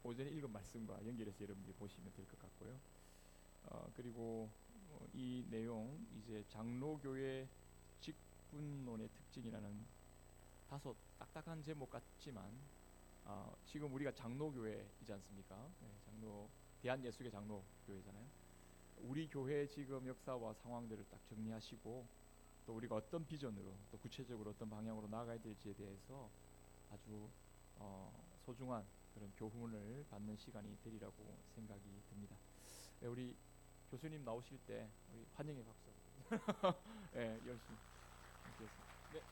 오전에 읽은 말씀과 연결해서 여러분들이 보시면 될 것 같고요. 그리고 이 내용 이제 장로교회 직분론의 특징이라는 다소 딱딱한 제목 같지만 지금 우리가 장로교회이지 않습니까? 네, 장로 대한예수교 장로교회잖아요. 우리 교회의 지금 역사와 상황들을 딱 정리하시고 또 우리가 어떤 비전으로 또 구체적으로 어떤 방향으로 나아가야 될지에 대해서 아주 소중한 그런 교훈을 받는 시간이 되리라고 생각이 듭니다. 네, 우리 교수님 나오실 때 우리 환영의 박수. 네, 열심히 하겠습니다. 네.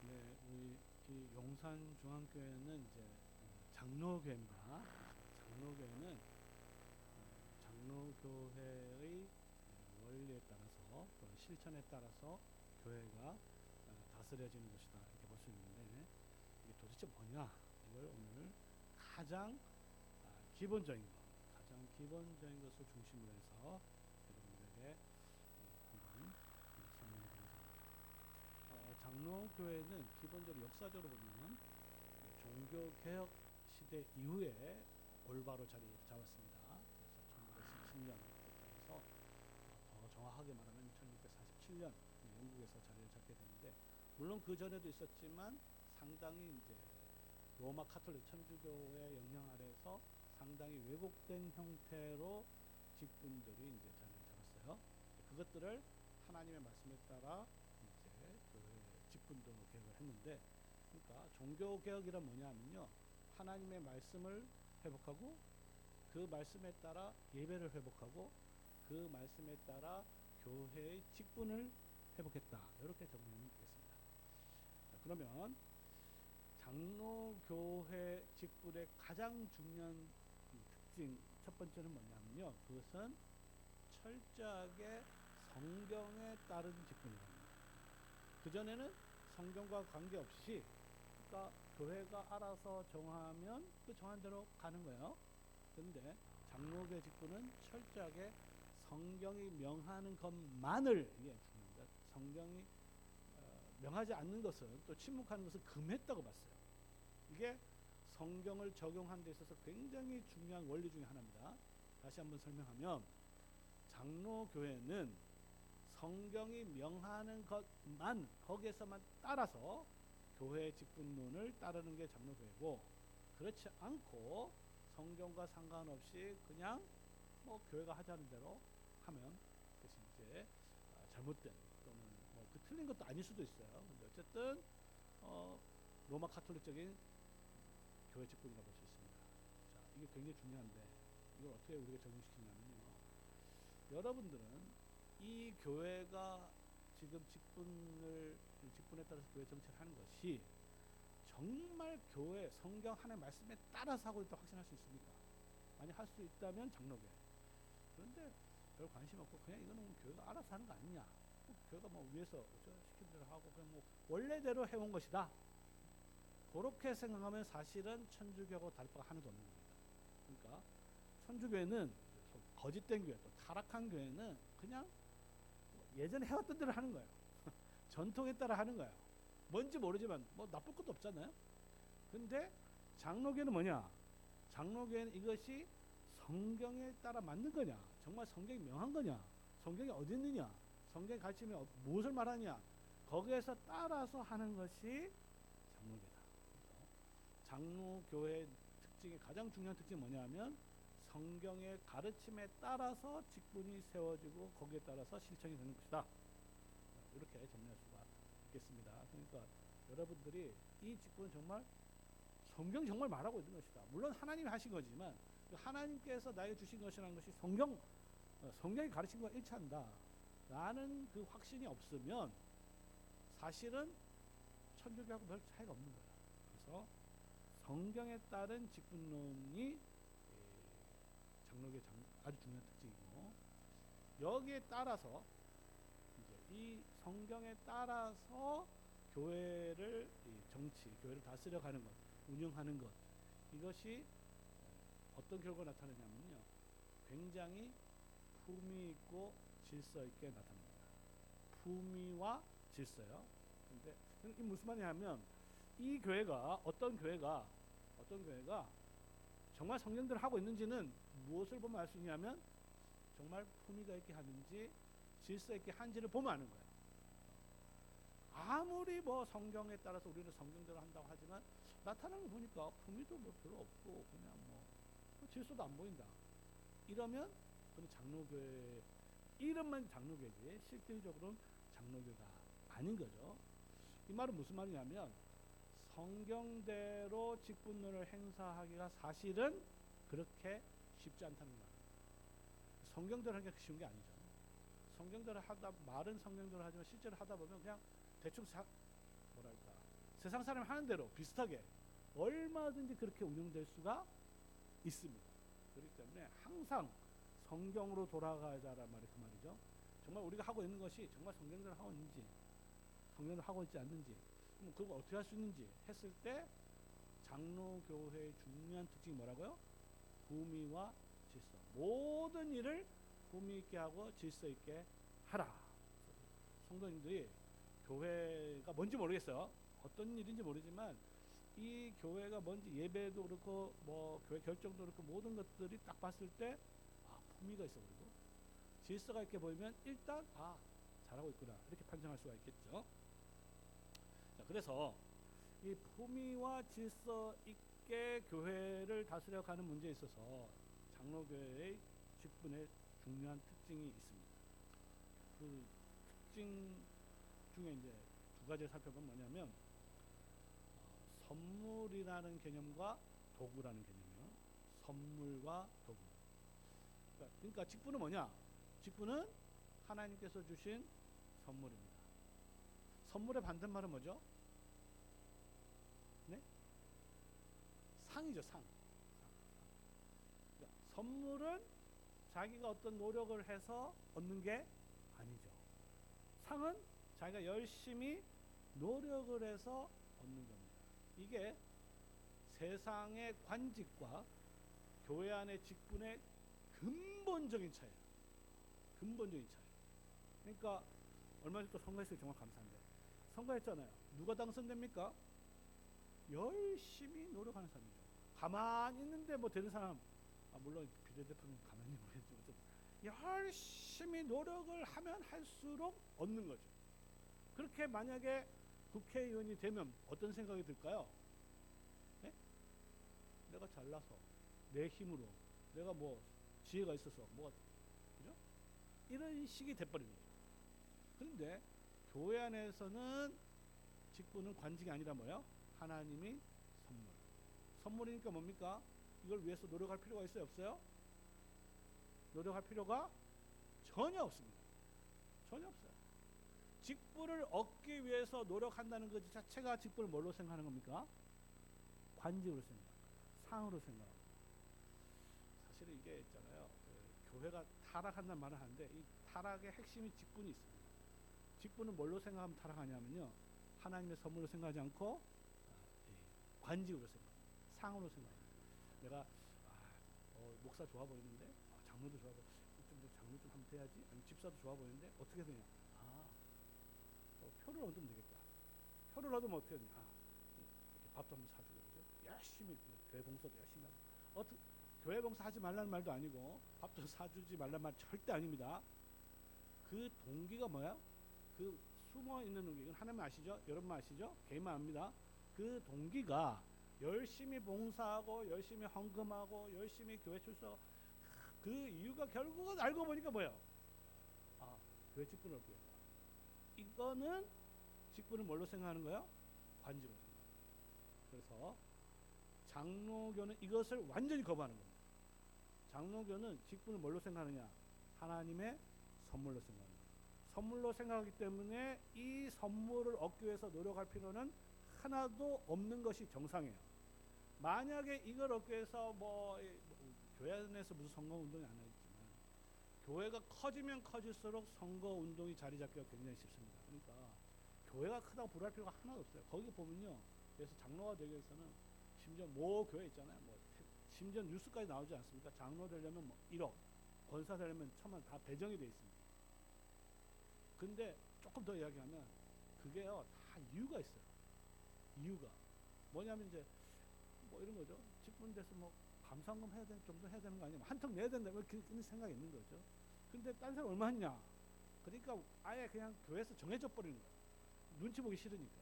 네, 우리 이 용산 중앙교회는 이제 장로교회입니다. 장로교회는 장로교회의 원리에 따라서 또 실천에 따라서 교회가 다스려지는 것이다 이렇게 볼 수 있는데 이게 도대체 뭐냐 이걸 오늘 가장 기본적인 것, 가장 기본적인 것을 중심으로 해서 여러분들에게 한번 설명해 드리겠습니다. 장로교회는 기본적으로 역사적으로 보면 종교개혁 시대 이후에 올바로 자리 잡았습니다. 그래서 1917년부터 해서 더 정확하게 말하면 1647년 영국에서 자리를 잡게 되는데 물론 그 전에도 있었지만 상당히 이제 로마 카톨릭 천주교의 영향 아래에서 상당히 왜곡된 형태로 직분들이 이제 자리를 잡았어요. 그것들을 하나님의 말씀에 따라 이제 교회 직분도 개혁을 했는데, 그러니까 종교 개혁이란 뭐냐면요, 하나님의 말씀을 회복하고 그 말씀에 따라 예배를 회복하고 그 말씀에 따라 교회의 직분을 회복했다. 이렇게 정리하면 되겠습니다. 자, 그러면 장로교회 직분의 가장 중요한 특징 첫 번째는 뭐냐면요, 그것은 철저하게 성경에 따른 직분이랍니다. 그전에는 성경과 관계없이, 그러니까 교회가 알아서 정하면 그 정한 대로 가는 거예요. 그런데 장로교회 직분은 철저하게 성경이 명하는 것만을, 이게 중요합니다. 성경이 명하지 않는 것은, 또 침묵하는 것은 금했다고 봤어요. 이게 성경을 적용하는 데 있어서 굉장히 중요한 원리 중에 하나입니다. 다시 한번 설명하면 장로교회는 성경이 명하는 것만, 거기에서만 따라서 교회의 직분론을 따르는 게 장로교회고, 그렇지 않고 성경과 상관없이 그냥 뭐 교회가 하자는 대로 하면 그것이 이제 잘못된, 또는 그 틀린 것도 아닐 수도 있어요. 근데 어쨌든 로마 카톨릭적인 교회 직분이라고 볼 수 있습니다. 자, 이게 굉장히 중요한데 이걸 어떻게 우리가 적용시키냐면요, 여러분들은 이 교회가 지금 직분에 따라서 교회 정치를 하는 것이 정말 교회 성경 하나의 말씀에 따라서 하고 있다고 확신할 수 있습니까? 만약 할 수 있다면 장로교회. 그런데 별 관심 없고 그냥 이거는 뭐 교회가 알아서 하는 거 아니냐, 교회가 뭐 위에서 시킨 대로 하고 그냥 뭐 원래대로 해온 것이다, 그렇게 생각하면 사실은 천주교하고 다를 바가 하나도 없는 겁니다. 그러니까 천주교회는, 거짓된 교회, 또 타락한 교회는 그냥 예전에 해왔던 대로 하는 거예요. 전통에 따라 하는 거예요. 뭔지 모르지만 뭐 나쁠 것도 없잖아요. 근데 장로교회는 뭐냐? 장로교회는 이것이 성경에 따라 맞는 거냐? 정말 성경이 명한 거냐? 성경이 어디 있느냐? 성경의 가르침이 무엇을 말하냐? 거기에서 따라서 하는 것이 장로교다. 장로교회의 특징의 가장 중요한 특징이 뭐냐면 성경의 가르침에 따라서 직분이 세워지고 거기에 따라서 실천이 되는 것이다. 이렇게 정리할 수가 있겠습니다. 그러니까 여러분들이 이 직분은 정말 성경이 정말 말하고 있는 것이다. 물론 하나님이 하신 거지만 하나님께서 나에게 주신 것이라는 것이 성경이 가르친 것과 일치한다 라는 그 확신이 없으면 사실은 천주교하고 별 차이가 없는 거예요. 그래서 성경에 따른 직분론이 장로교의 아주 중요한 특징이고, 여기에 따라서 이제 이 성경에 따라서 교회를 교회를 다스려가는 것, 운영하는 것, 이것이 어떤 결과가 나타나냐면요, 굉장히 품위 있고 질서 있게 나타납니다. 품위와 질서요. 근데 이게 무슨 말이냐면 이 교회가 어떤 교회가 정말 성경대로 하고 있는지는 무엇을 보면 알 수 있냐면 정말 품위가 있게 하는지 질서 있게 한지를 보면 아는 거예요. 아무리 뭐 성경에 따라서 우리는 성경대로 한다고 하지만 나타나는 거 보니까 품위도 뭐 별로 없고 그냥 뭐 질서도 안 보인다. 이러면 그건 장로교회 이름만 장로교회지 실질적으로는 장로교가 아닌 거죠. 이 말은 무슨 말이냐면 성경대로 직분론을 행사하기가 사실은 그렇게 쉽지 않다는 거예요. 성경대로 하기가 쉬운 게 아니죠. 성경대로 하다 말은 성경대로 하지만 실제로 하다 보면 그냥 대충 뭐랄까 세상 사람이 하는 대로 비슷하게 얼마든지 그렇게 운영될 수가 있습니다. 그렇기 때문에 항상 성경으로 돌아가자란 말이 그 말이죠. 정말 우리가 하고 있는 것이 정말 성경대로 하고 있는지 성경대로 하고 있지 않는지 그걸 어떻게 할 수 있는지 했을 때 장로교회의 중요한 특징이 뭐라고요? 품위와 질서. 모든 일을 품위 있게 하고 질서 있게 하라. 성도님들이 교회가 뭔지 모르겠어요. 어떤 일인지 모르지만 이 교회가 뭔지 예배도 그렇고 뭐 교회 결정도 그렇고 모든 것들이 딱 봤을 때 품위가 있어 보이고 질서가 있게 보이면 일단 잘하고 있구나 이렇게 판정할 수가 있겠죠. 자, 그래서 이 품위와 질서 있게 교회를 다스려가는 문제에 있어서 장로교회의 직분의 중요한 특징이 있습니다. 그 특징 중에 이제 두 가지를 살펴보면 뭐냐면 선물이라는 개념과 도구라는 개념이에요. 선물과 도구. 그러니까 직분은 뭐냐? 직분은 하나님께서 주신 선물입니다. 선물의 반대말은 뭐죠? 네? 상이죠, 상. 그러니까 선물은 자기가 어떤 노력을 해서 얻는 게 아니죠. 상은 자기가 열심히 노력을 해서 얻는 겁니다. 이게 세상의 관직과 교회 안의 직분의 근본적인 차이예요. 근본적인 차이. 그러니까 얼마 전에 또 선거했어요. 정말 감사한데. 선거했잖아요. 누가 당선됩니까? 열심히 노력하는 사람이죠. 가만히 있는데 뭐 되는 사람, 물론 비례대표는 가만히 모르겠지만 열심히 노력을 하면 할수록 얻는 거죠. 그렇게 만약에 국회의원이 되면 어떤 생각이 들까요? 네? 내가 잘나서 내 힘으로 내가 뭐 지혜가 있어서 뭐가 그죠? 이런 식이 돼버립니다. 그런데 교회 안에서는 직분은 관직이 아니라 뭐예요? 하나님이 선물. 선물이니까 뭡니까? 이걸 위해서 노력할 필요가 있어요? 없어요? 노력할 필요가 전혀 없습니다. 전혀 없어요. 직분을 얻기 위해서 노력한다는 것 자체가 직분을 뭘로 생각하는 겁니까? 관직으로 생각합니다. 상으로 생각합니다. 사실은 이게 있잖아요. 교회가 타락한다는 말을 하는데 이 타락의 핵심이 직분이 있습니다. 직분은 뭘로 생각하면 타락하냐면요. 하나님의 선물로 생각하지 않고 관직으로 생각합니다. 상으로 생각합니다. 내가 목사 좋아 보이는데 장로도 좋아 보이는데 장로 좀 하면 돼야지. 아니 집사도 좋아 보이는데 어떻게 되냐. 표를 얻으면 되겠다. 표를 얻으면 어떻게 되냐. 이렇게 밥도 한번 사주고 그죠? 열심히 교회 봉사도 열심히 하고 교회 봉사 하지 말라는 말도 아니고 밥도 사주지 말라는 말 절대 아닙니다. 그 동기가 뭐야? 그 숨어 있는 동기. 이건 하나님 아시죠? 여러분 아시죠? 개인만 압니다. 그 동기가 열심히 봉사하고 열심히 헌금하고 열심히 교회 출석하고 그 이유가 결국은 알고 보니까 뭐예요? 교회 직분을 얻기 위해서. 이거는 직분을 뭘로 생각하는 거예요? 관직으로 생각합니다. 그래서 장로교는 이것을 완전히 거부하는 겁니다. 장로교는 직분을 뭘로 생각하느냐? 하나님의 선물로 생각합니다. 선물로 생각하기 때문에 이 선물을 얻기 위해서 노력할 필요는 하나도 없는 것이 정상이에요. 만약에 이걸 얻기 위해서 교회 안에서 무슨 선거운동이 안 하겠지만 교회가 커지면 커질수록 선거운동이 자리 잡기가 굉장히 쉽습니다. 그러니까 교회가 크다고 부러워할 필요가 하나도 없어요. 거기 보면요. 그래서 장로가 되기 위해서는 심지어 모 교회 있잖아요. 심지어 뉴스까지 나오지 않습니까? 장로 되려면 1억, 권사 되려면 1,000만 다 배정이 돼 있습니다. 근데 조금 더 이야기하면 그게요 다 이유가 있어요. 이유가 뭐냐면 이제 뭐 이런 거죠. 직분돼서 뭐 감사원금 해야 되는 정도 해야 되는 거 아니야? 한턱 내야 된다. 뭐 그런 생각이 있는 거죠. 근데 딴 사람 얼마 했냐? 그러니까 아예 그냥 교회에서 정해져 버리는 거야. 눈치 보기 싫으니까.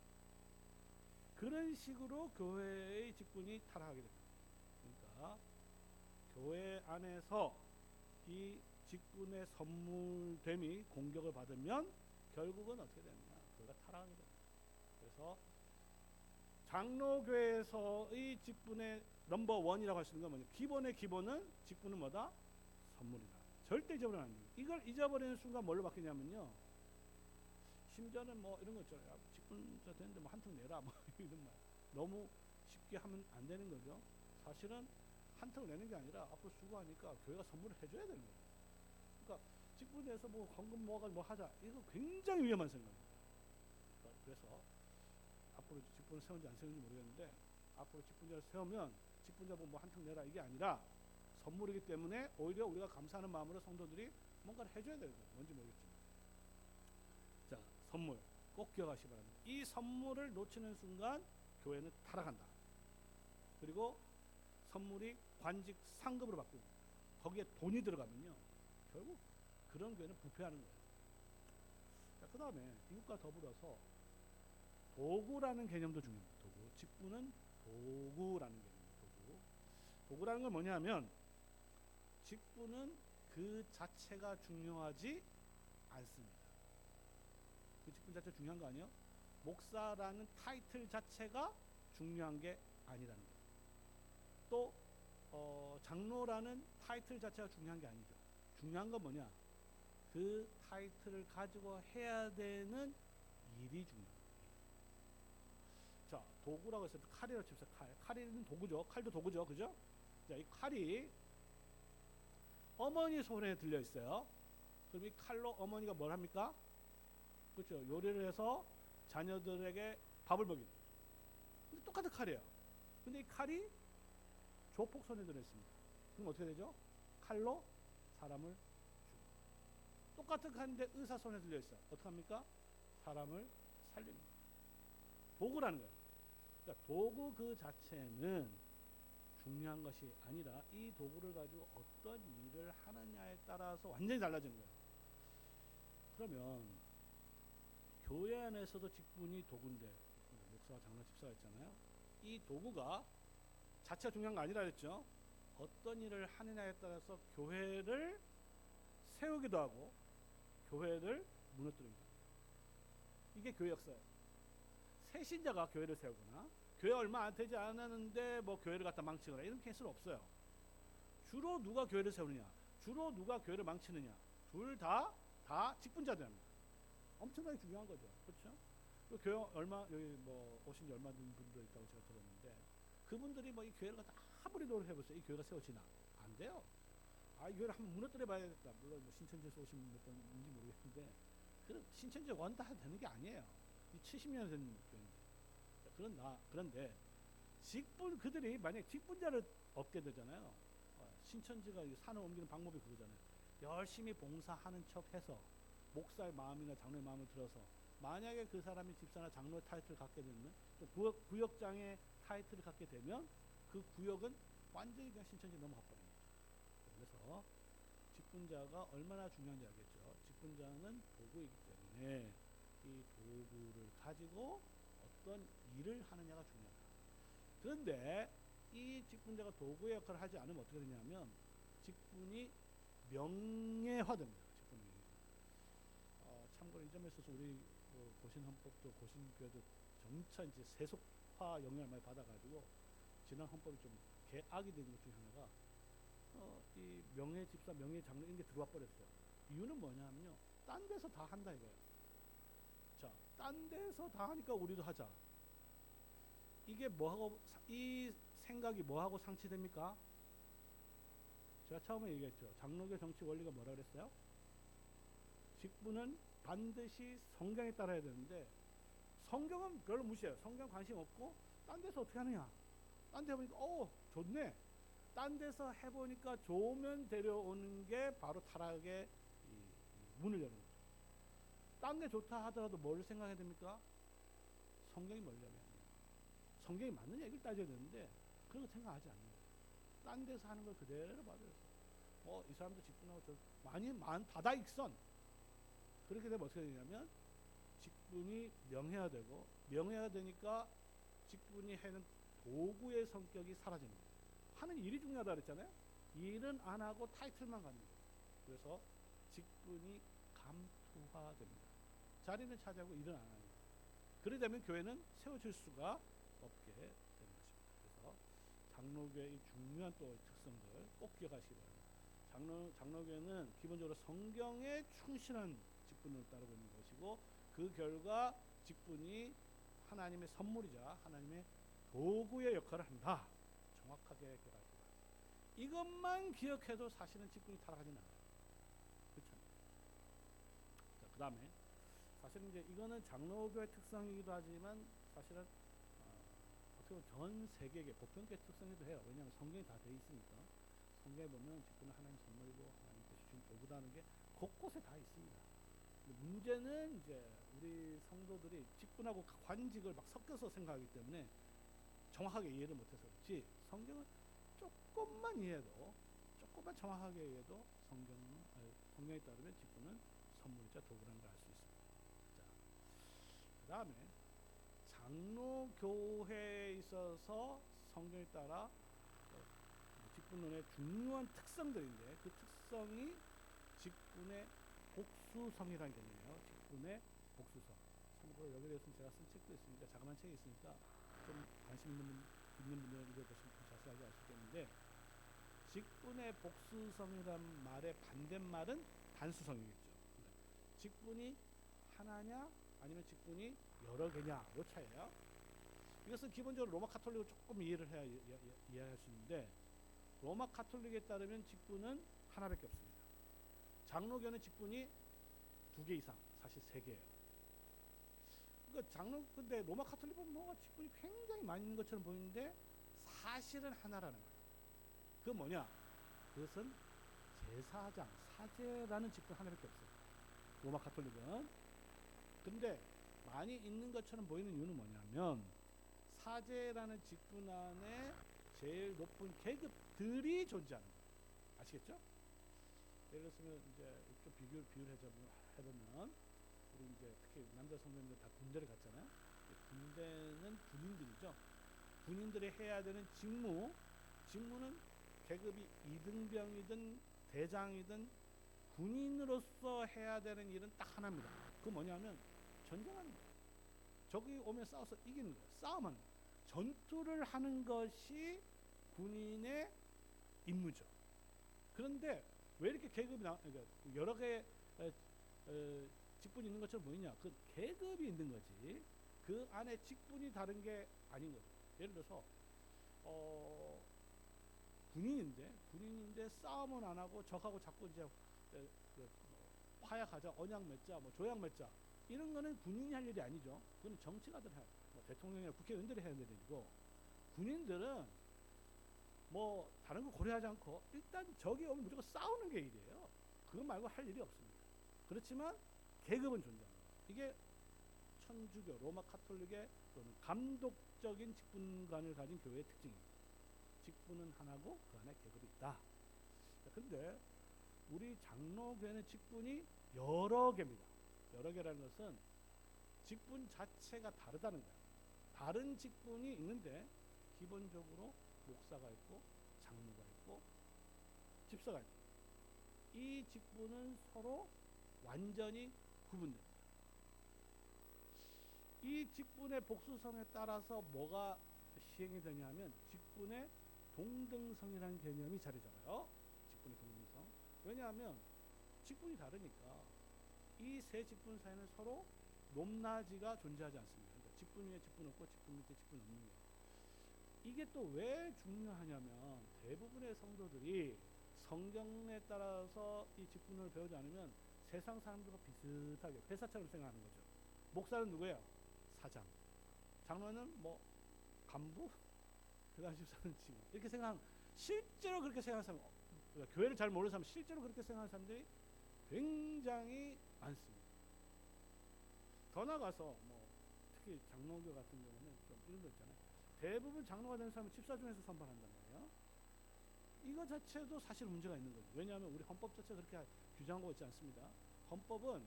그런 식으로 교회의 직분이 타락하게 됩니다. 그러니까 교회 안에서 이 직분의 선물됨이 공격을 받으면 결국은 어떻게 되느냐? 교회가 타락하게 됩니다. 그래서 장로교회에서의 직분의 넘버 원이라고 할 수 있는 건 뭐냐? 기본의 기본은 직분은 뭐다? 선물이다. 절대 잊어버리면 안 돼요. 이걸 잊어버리는 순간 뭘로 바뀌냐면요. 심지어는 뭐 이런 거 있죠. 야, 직분자 되는데 뭐 한턱 내라 뭐 이런 말. 너무 쉽게 하면 안 되는 거죠. 사실은 한턱 내는 게 아니라 앞으로 수고하니까 교회가 선물을 해줘야 되는 거예요. 그러니까 직분에서 뭐 헌금 모아가지고 뭐 하자. 이거 굉장히 위험한 생각입니다. 그래서 앞으로 직분을 세운지 안 세운지 모르겠는데 앞으로 직분자를 세우면 직분자 보고 뭐 한턱 내라 이게 아니라 선물이기 때문에 오히려 우리가 감사하는 마음으로 성도들이 뭔가를 해줘야 되는 거예요. 뭔지 모르겠지만. 자, 선물 꼭 기억하시기 바랍니다. 이 선물을 놓치는 순간 교회는 타락한다. 그리고 선물이 관직 상급으로 바뀌고 거기에 돈이 들어가면요. 결국 그런 교회는 부패하는 거예요. 자, 그 다음에 이것과 더불어서 도구라는 개념도 중요합니다. 도구. 직분은 도구라는 개념입니다. 도구. 도구라는 건 뭐냐면 직분은 그 자체가 중요하지 않습니다. 그 직분 자체가 중요한 거 아니에요? 목사라는 타이틀 자체가 중요한 게 아니라는 거예요. 또 장로라는 타이틀 자체가 중요한 게 아니죠. 중요한 건 뭐냐? 그 타이틀을 가지고 해야 되는 일이 중요합니다. 자, 도구라고 해서 칼이라고 칩시다. 칼은 도구죠. 칼도 도구죠. 그죠? 자, 이 칼이 어머니 손에 들려 있어요. 그럼 이 칼로 어머니가 뭘 합니까? 그렇죠. 요리를 해서 자녀들에게 밥을 먹이는. 근데 똑같은 칼이에요. 근데 이 칼이 조폭 손에 들어 있습니다. 그럼 어떻게 되죠? 칼로 사람을 죽입니다. 똑같은 칼인데 의사 손에 들려 있어요. 어떻게 합니까? 사람을 살리는 거예요. 도구라는 거예요. 그러니까 도구 그 자체는 중요한 것이 아니라 이 도구를 가지고 어떤 일을 하느냐에 따라서 완전히 달라지는 거예요. 그러면 교회 안에서도 직분이 도구인데 목사와 장로 집사가 있잖아요. 이 도구가 자체가 중요한 거 아니라 그랬죠. 어떤 일을 하느냐에 따라서 교회를 세우기도 하고 교회를 무너뜨립니다. 이게 교회 역사예요. 새 신자가 교회를 세우거나 교회 얼마 안 되지 않았는데 뭐 교회를 갖다 망치거나 이런 케이스는 없어요. 주로 누가 교회를 세우느냐, 주로 누가 교회를 망치느냐, 둘 다 직분자들입니다. 엄청나게 중요한 거죠. 그렇죠? 교회 얼마 여기 뭐 오신 지 얼마 된 분도 있다고 제가 들었는데 그분들이 뭐 이 교회를 갖다 아무리 노력해보세요. 이 교회가 세워지나 안 돼요. 아, 이 교회를 한번 무너뜨려 봐야겠다. 물론 뭐 신천지에서 오신 몇 분인지 모르겠는데 그 신천지 원다 되는 게 아니에요. 이 70년 된 교회인데. 그런데 직분 그들이 만약 직분자를 얻게 되잖아요. 신천지가 산을 옮기는 방법이 그거잖아요. 열심히 봉사하는 척해서 목사의 마음이나 장로의 마음을 들어서 만약에 그 사람이 집사나 장로의 타이틀을 갖게 되면 구역장의 타이틀을 갖게 되면 그 구역은 완전히 그냥 신천지 넘어가 버립니다. 그래서 직분자가 얼마나 중요한지 알겠죠. 직분자는 도구이기 때문에 이 도구를 가지고 어떤 일을 하느냐가 중요하다. 그런데 이 직분자가 도구의 역할을 하지 않으면 어떻게 되냐면 직분이 명예화됩니다. 직분이. 참고로 이 점에 있어서 우리 고신 헌법도 고신 교회도 점차 이제 세속화 영향을 많이 받아가지고 지난 헌법이 좀 개악이 되는 것 중에 하나가 이 명예 집사, 명예 장로 이런 게 들어와 버렸어요. 이유는 뭐냐면요, 딴 데서 다 한다 이거예요. 자, 딴 데서 다 하니까 우리도 하자. 이게 뭐하고 이 생각이 뭐하고 상치됩니까? 제가 처음에 얘기했죠. 장로교 정치 원리가 뭐라 그랬어요? 직분은 반드시 성경에 따라야 되는데 성경은 별로 무시해요. 성경 관심 없고 딴 데서 어떻게 하느냐? 딴 데 해보니까 좋네. 딴 데서 해보니까 좋으면 데려오는 게 바로 타락의 문을 여는 거죠. 딴 게 좋다 하더라도 뭘 생각해야 됩니까? 성경이 뭐냐면 성경이 맞는 얘기를 따져야 되는데 그런 거 생각하지 않는 거예요. 딴 데서 하는 걸 그대로 받아서 이 사람도 직분하고 저 다다익선. 그렇게 되면 어떻게 되냐면 직분이 명예화되고 명예화되니까 직분이 해는 도구의 성격이 사라지는 거예요. 하는 일이 중요하다 그랬잖아요. 일은 안 하고 타이틀만 갖는 거예요. 그래서 직분이 감투화됩니다. 자리는 차지하고 일은 안 하는 거예요. 그러다 보면 교회는 세워질 수가 없게 되는 것입니다. 그래서 장로교회의 중요한 또 특성들 꼭 기억하시기 바랍니다. 장로교회는 기본적으로 성경에 충실한 직분을 따르고 있는 것이고 그 결과 직분이 하나님의 선물이자 하나님의 도구의 역할을 한다. 정확하게 기억하시기 바랍니다. 이것만 기억해도 사실은 직분이 타락하지는 않아요. 그렇죠? 자, 그 다음에 사실 이제 이거는 장로교의 특성이기도 하지만 사실은 어떻게 보면 전 세계의 보편교회 특성이기도 해요. 왜냐하면 성경이 다 돼 있으니까. 성경에 보면 직분은 하나님 선물이고 하나님께서 주신 도구라는 게 곳곳에 다 있습니다. 문제는 이제 우리 성도들이 직분하고 관직을 막 섞여서 생각하기 때문에 정확하게 이해를 못해서 그렇지 성경은 조금만 이해해도 조금만 정확하게 이해해도 성경에 따르면 직분은 선물이자 도구라는 걸 알 수 있습니다. 자, 그 다음에 장로교회에 있어서 성경에 따라 직분론의 중요한 특성들인데 그 특성이 직분의 복수성이라는 개념이에요. 직분의 복수성. 참고로 여기에 대해서는 제가 쓴 책도 있으니까 자그마한 책이 있으니까 좀 관심 있는 분들은 읽어보시면 자세하게 알 수 있겠는데 직분의 복수성이란 말의 반대말은 단수성이겠죠. 그러니까 직분이 하나냐 아니면 직분이 여러 개냐 이 차이예요. 이것은 기본적으로 로마 카톨릭을 조금 이해를 해야 이해할 수 있는데 로마 카톨릭에 따르면 직분은 하나밖에 없습니다. 장로교는 직분이 2개 이상, 사실 3개예요. 그러니까 근데 로마 카톨릭은 뭐가 직분이 굉장히 많이 있는 것처럼 보이는데 사실은 하나라는 거예요. 그건 뭐냐? 그것은 제사장, 사제라는 직분 하나밖에 없어요. 로마 카톨릭은. 근데 많이 있는 것처럼 보이는 이유는 뭐냐면 사제라는 직분 안에 제일 높은 계급들이 존재하는 거예요. 아시겠죠? 예를 들면 이제 좀 비유를 해보면 우리 이제 특히 남자 성도님들 다 군대를 갔잖아요. 군대는 군인들이죠. 군인들이 해야 되는 직무는 계급이 이등병이든 대장이든 군인으로서 해야 되는 일은 딱 하나입니다. 그건 뭐냐면 전쟁하는 거예요. 적이 오면 싸워서 이기는 거예요. 싸움하는 거예요. 전투를 하는 것이 군인의 임무죠. 그런데 왜 이렇게 계급이 그러니까 여러 개의 직분이 있는 것처럼 보이냐? 그 계급이 있는 거지. 그 안에 직분이 다른 게 아닌 거죠. 예를 들어서 군인인데 싸움은 안 하고 적하고 자꾸 이제 화약하자, 언약 맺자, 뭐 조약 맺자 이런 거는 군인이 할 일이 아니죠. 그건 정치가들 해요. 뭐 대통령이나 국회의원들이 해야 되는 일이고 군인들은 뭐 다른 거 고려하지 않고 일단 적이 오면 무조건 싸우는 게 일이에요. 그거 말고 할 일이 없습니다. 그렇지만 계급은 존재합니다. 이게 천주교, 로마 카톨릭의 감독적인 직분관을 가진 교회의 특징입니다. 직분은 하나고 그 안에 계급이 있다. 근데 우리 장로교회는 직분이 여러 개입니다. 여러 개라는 것은 직분 자체가 다르다는 거예요. 다른 직분이 있는데 기본적으로 목사가 있고 장로가 있고 집사가 있고 이 직분은 서로 완전히 구분됩니다. 이 직분의 복수성에 따라서 뭐가 시행이 되냐면 직분의 동등성이라는 개념이 자리 잡아요. 직분의 동등성. 왜냐하면 직분이 다르니까 이 세 직분 사이는 서로 높낮이가 존재하지 않습니다. 그러니까 직분 위에 직분 없고 직분 밑에 직분 없는 거예요. 이게 또 왜 중요하냐면 대부분의 성도들이 성경에 따라서 이 직분을 배우지 않으면 세상 사람들과 비슷하게 회사처럼 생각하는 거죠. 목사는 누구예요? 사장. 장로는 뭐 간부? 그 다음 집사는 직원. 이렇게 생각하는 실제로 그렇게 생각하는 사람 교회를 잘 모르는 사람 실제로 그렇게 생각하는 사람들이 굉장히 많습니다. 더 나가서 뭐 특히 장로교 같은 경우는 좀 이런 거 있잖아요. 대부분 장로가 되는 사람은 집사 중에서 선발한단 말이에요. 이거 자체도 사실 문제가 있는 거죠. 왜냐하면 우리 헌법 자체가 그렇게 규정하고 있지 않습니다. 헌법은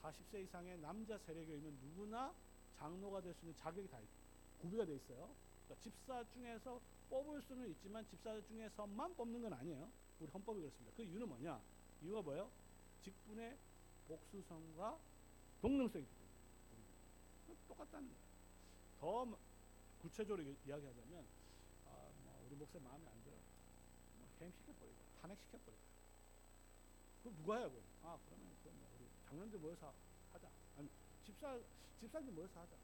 40세 이상의 남자 세례교이면 누구나 장로가 될 수 있는 자격이 다 구비가 돼 있어요. 그러니까 집사 중에서 뽑을 수는 있지만 집사 중에서만 뽑는 건 아니에요. 우리 헌법이 그렇습니다. 그 이유는 뭐냐? 이유가 뭐예요? 직분의 복수성과 동등성이기 때문에. 똑같다는 거예요. 더 구체적으로 이야기하자면 우리 목사 마음에 안 들어. 해임시켜버리고 탄핵시켜버리고. 그럼 누가 해요? 그러면 우리 장로님들 모여서 하자. 아니 집사님들 모여서 하자.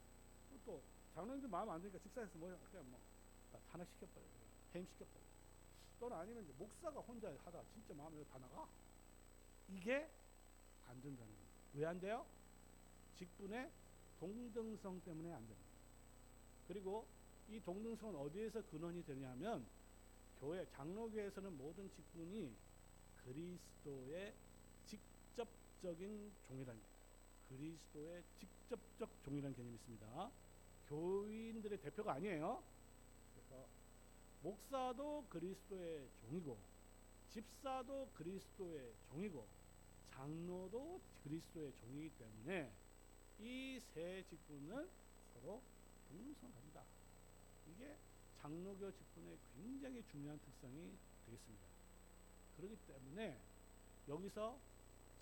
또 장로님들 마음 안 드니까 집사에서 모여 그냥 탄핵시켜버리고 해임시켜버리고. 또는 아니면 이제 목사가 혼자 하다가 진짜 마음에 다 나가. 이게 안 된다는 거예요. 왜 안 돼요? 직분의 동등성 때문에 안 됩니다. 그리고 이 동등성은 어디에서 근원이 되냐면 교회 장로교에서는 모든 직분이 그리스도의 직접적인 종이라는 거예요. 그리스도의 직접적 종이라는 개념이 있습니다. 교인들의 대표가 아니에요. 그래서 목사도 그리스도의 종이고 집사도 그리스도의 종이고 장로도 그리스도의 종이기 때문에 이 세 직분은 서로 동등성합니다. 이게 장로교 직분의 굉장히 중요한 특성이 되겠습니다. 그렇기 때문에 여기서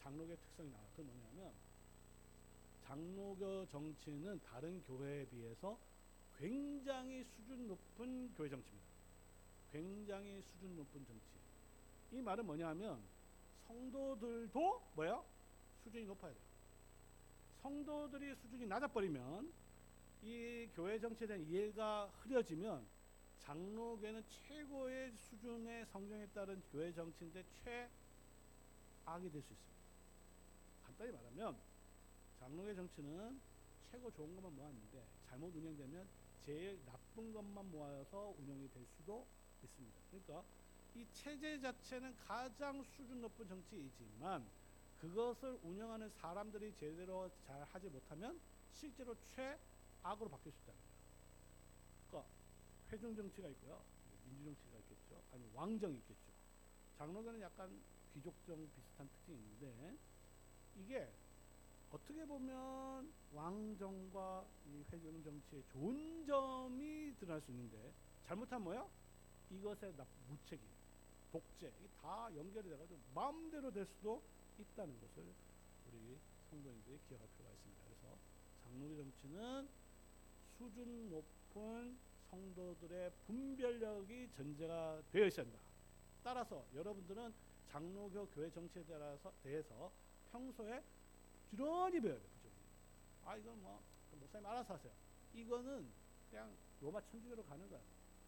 장로교의 특성이 나와요. 그건 뭐냐면 장로교 정치는 다른 교회에 비해서 굉장히 수준 높은 교회 정치입니다. 굉장히 수준 높은 정치. 이 말은 뭐냐면 성도들도 뭐예요? 수준이 높아야 돼요. 성도들이 수준이 낮아버리면 이 교회 정치에 대한 이해가 흐려지면 장로교는 최고의 수준의 성경에 따른 교회 정치인데 최악이 될 수 있습니다. 간단히 말하면 장로교 정치는 최고 좋은 것만 모았는데 잘못 운영되면 제일 나쁜 것만 모아서 운영이 될 수도 있습니다. 그러니까 이 체제 자체는 가장 수준 높은 정치이지만 그것을 운영하는 사람들이 제대로 잘 하지 못하면 실제로 최악으로 바뀔 수 있다는 거예요. 그러니까 회중 정치가 있고요, 민주 정치가 있겠죠, 아니 왕정이 있겠죠. 장로교는 약간 귀족정 비슷한 특징이 있는데 이게 어떻게 보면 왕정과 이 회중 정치의 좋은 점이 드러날 수 있는데 잘못하면 뭐야? 이것의 무책임, 독재, 이게 다 연결이 돼가지고 마음대로 될 수도 있다는 것을 우리 성도님들이 기억할 필요가 있습니다. 그래서 장로교 정치는 수준 높은 성도들의 분별력이 전제가 되어 있어야 한다. 따라서 여러분들은 장로교 교회 정치에 대해서 평소에 부지런히 배워야 돼요. 이건 목사님 알아서 하세요. 이거는 그냥 로마 천주교로 가는 거야.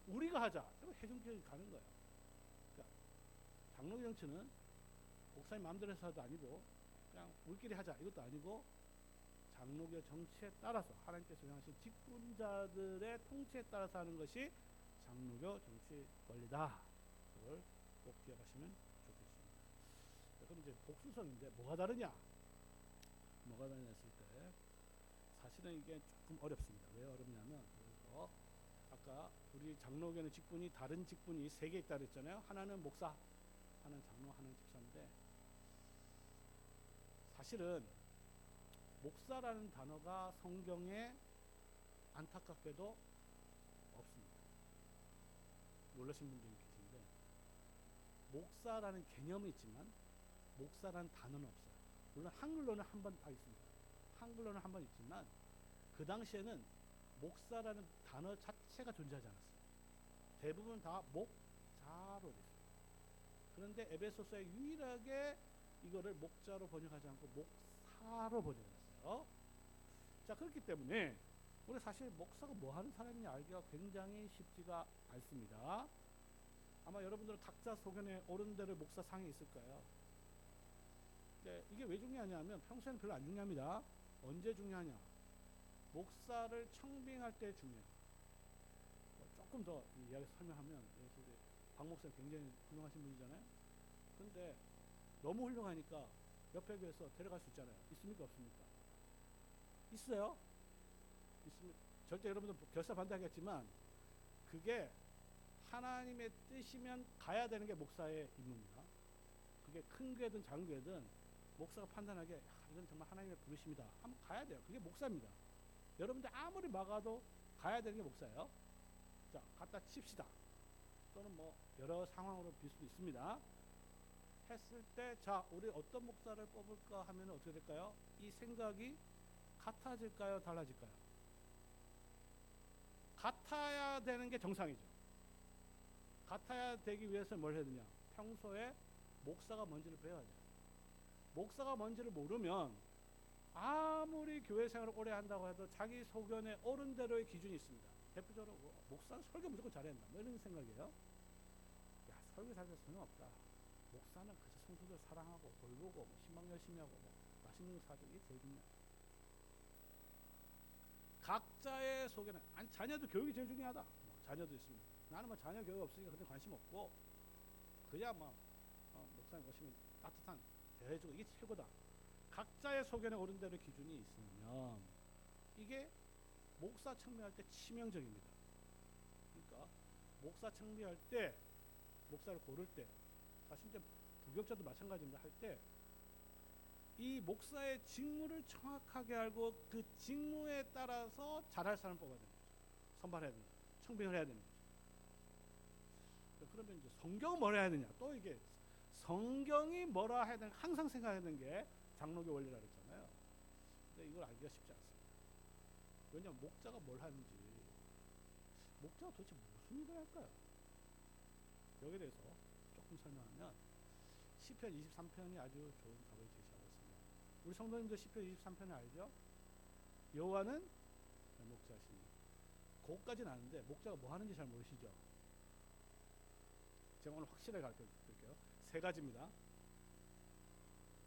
우리가 하자. 해중교회 가는 거야. 그러니까 장로교 정치는 목사님 마음대로 해서도 아니고 그냥 우리끼리 하자 이것도 아니고 장로교 정치에 따라서 하나님께서 정하신 직분자들의 통치에 따라서 하는 것이 장로교 정치 원리다. 그걸 꼭 기억하시면 좋겠습니다. 그럼 이제 복수성인데 뭐가 다르냐? 뭐가 다르냐 했을 때 사실은 이게 조금 어렵습니다. 왜 어렵냐면 그래서 아까 우리 장로교는 직분이 다른 직분이 3개 있다 그랬잖아요. 하나는 목사, 하나는 장로, 하나는 집사인데 사실은 목사라는 단어가 성경에 안타깝게도 없습니다. 놀라신 분들이 계신데 목사라는 개념이 있지만 목사라는 단어는 없어요. 물론 한글로는 한 번 다 있습니다. 한글로는 한 번 있지만 그 당시에는 목사라는 단어 자체가 존재하지 않았어요. 대부분 다 목자로 됐어요. 그런데 에베소서에 유일하게 이거를 목자로 번역하지 않고 목사로 번역했어요. 자, 그렇기 때문에 우리 사실 목사가 뭐 하는 사람인지 알기가 굉장히 쉽지가 않습니다. 아마 여러분들은 각자 소견에 오른 대로 목사상이 있을 거예요. 근데 이게 왜 중요하냐면 평소에는 별로 안 중요합니다. 언제 중요하냐? 목사를 청빙할 때 중요해요. 조금 더 이야기 설명하면 박 목사님 굉장히 훌륭하신 분이잖아요. 근데 너무 훌륭하니까 옆에 교회에서 데려갈 수 있잖아요. 있습니까? 없습니까? 있어요. 있습니다. 절대 여러분들 결사 반대하겠지만 그게 하나님의 뜻이면 가야 되는 게 목사의 임무입니다. 그게 큰 교회든 작은 교회든 목사가 판단하기에 이건 정말 하나님의 부르심이다 하면 가야 돼요. 그게 목사입니다. 여러분들 아무리 막아도 가야 되는 게 목사예요. 자, 갖다 칩시다. 또는 뭐 여러 상황으로 빌 수도 있습니다. 했을 때 자, 우리 어떤 목사를 뽑을까 하면 어떻게 될까요? 이 생각이 같아질까요? 달라질까요? 같아야 되는 게 정상이죠. 같아야 되기 위해서 뭘 해야 되냐? 평소에 목사가 뭔지를 배워야 돼요. 목사가 뭔지를 모르면 아무리 교회 생활을 오래 한다고 해도 자기 소견에 옳은 대로의 기준이 있습니다. 대표적으로 목사는 설교 무조건 잘해야 한다. 뭐 이런 생각이에요. 야, 설교 잘해서 소용없다. 목사는 그저 성도들 사랑하고 돌보고 뭐 신방 열심히 하고 뭐 맛있는 거 사주고 이게 제일 중요하다. 각자의 소견에 아니 자녀도 교육이 제일 중요하다. 뭐 자녀도 있습니다. 나는 뭐 자녀 교육 없으니까 그때 관심 없고 그냥 뭐 목사님 오시면 따뜻한 대해주고 이게 최고다. 각자의 소견에 옳은 대로 기준이 있으면 이게 목사 청미할 때 치명적입니다. 그러니까 목사 청미할 때 목사를 고를 때 사실 이제 부교육자도 마찬가지입니다. 할 때 이 목사의 직무를 정확하게 알고 그 직무에 따라서 잘할 사람을 뽑아야 됩니다. 선발해야 됩니다. 청빙을 해야 됩니다. 그러면 이제 성경은 뭐라 해야 되냐? 또 이게 성경이 뭐라 해야 되냐? 항상 생각해야 되는 게 장로교 원리라고 했잖아요. 근데 이걸 알기가 쉽지 않습니다. 왜냐하면 목자가 뭘 하는지 목자가 도대체 무슨 일을 할까요? 여기에 대해서 조금 설명하면 시편 23편이 아주 좋은 답을 제시하고 있습니다. 우리 성도님들 시편 23편을 알죠? 여호와는 목자시니 그것까지는 아는데 목자가 뭐 하는지 잘 모르시죠? 제가 오늘 확실하게 가르쳐 드릴게요. 세 가지입니다.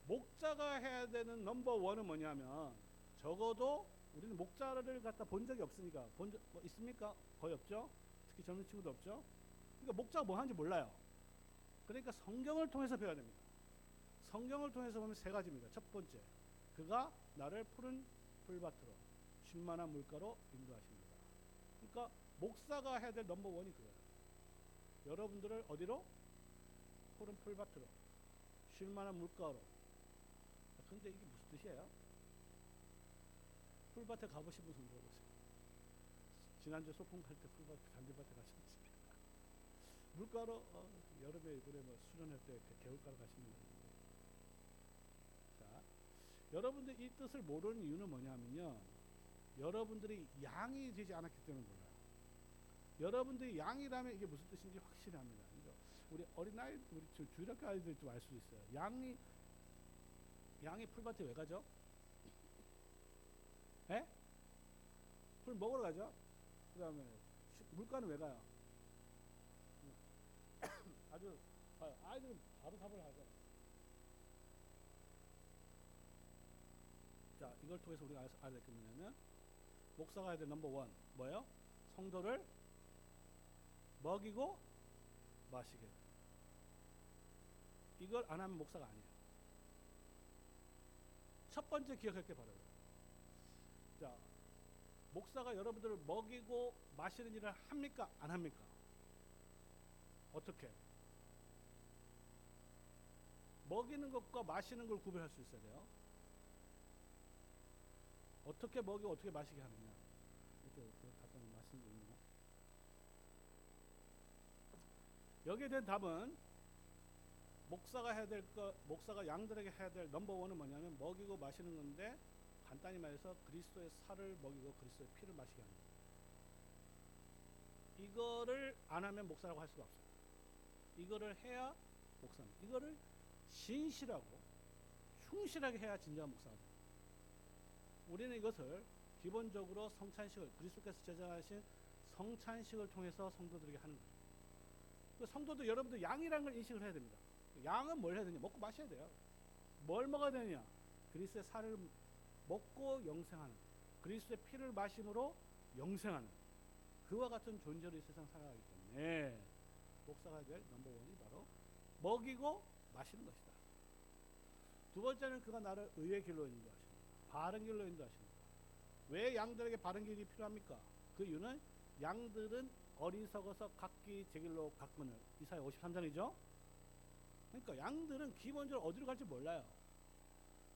목자가 해야 되는 넘버 원은 뭐냐면 적어도 우리는 목자를 갖다 본 적이 없으니까 본 적 뭐 있습니까? 거의 없죠. 특히 젊은 친구도 없죠. 그러니까 목자가 뭐 하는지 몰라요. 그러니까 성경을 통해서 배워야 됩니다. 성경을 통해서 보면 세 가지입니다. 첫 번째, 그가 나를 푸른 풀밭으로 쉴 만한 물가로 인도하십니다. 그러니까 목사가 해야 될 넘버 원이 그거예요. 여러분들을 어디로? 푸른 풀밭으로 쉴 만한 물가로. 근데 이게 무슨 뜻이에요? 풀밭에 가보신 분 손 들어보세요. 지난주 소풍 갈 때 풀밭 잔디밭에 가셨습니까? 물가로 여름에 이번에 뭐 수련할 때 개울가로 가시는 거예요. 자, 여러분들 이 뜻을 모르는 이유는 뭐냐면요. 여러분들이 양이 되지 않았기 때문에 몰라요. 여러분들이 양이라면 이게 무슨 뜻인지 확실히 합니다. 우리 어린아이, 우리 주일학교 아이들 좀 알 수도 있어요. 양이 풀밭에 왜 가죠? 에? 풀 먹으러 가죠? 그 다음에 물가는 왜 가요? 아주 아이들은 바로 답을 하죠. 자, 이걸 통해서 우리가 알아야 될 게 뭐냐면 목사가 해야 될 넘버 원 뭐예요? 성도를 먹이고 마시게. 이걸 안 하면 목사가 아니에요. 첫 번째 기억할 게 바로 자, 목사가 여러분들을 먹이고 마시는 일을 합니까? 안 합니까? 어떻게? 먹이는 것과 마시는 걸 구별할 수 있어야 돼요. 어떻게 먹이고 어떻게 마시게 하느냐. 이렇게 답변을 말씀드립니다. 여기에 대한 답은 목사가 양들에게 해야 될 넘버 원은 뭐냐면 먹이고 마시는 건데 간단히 말해서 그리스도의 살을 먹이고 그리스도의 피를 마시게 합니다. 이거를 안 하면 목사라고 할 수가 없어요. 이거를 해야 목사입니다. 이거를 신실하고 충실하게 해야 진정한 목사가 됩니다. 우리는 이것을 기본적으로 성찬식을 그리스도께서 제정하신 성찬식을 통해서 성도들에게 하는 거죠. 그 성도들 여러분들 양이라는 걸 인식을 해야 됩니다. 양은 뭘 해야 되냐? 먹고 마셔야 돼요. 뭘 먹어야 되느냐? 그리스도의 살을 먹고 영생하는, 그리스도의 피를 마심으로 영생하는 그와 같은 존재로 이 세상 살아가기 때문에 목사가 될 넘버 원이 바로 먹이고 마시는 것이다. 두 번째는 그가 나를 의의 길로 인도하십니다. 바른 길로 인도하십니다. 왜 양들에게 바른 길이 필요합니까? 그 이유는 양들은 어리석어서 각기 제 길로 갔거늘. 이사야 53장이죠. 그러니까 양들은 기본적으로 어디로 갈지 몰라요.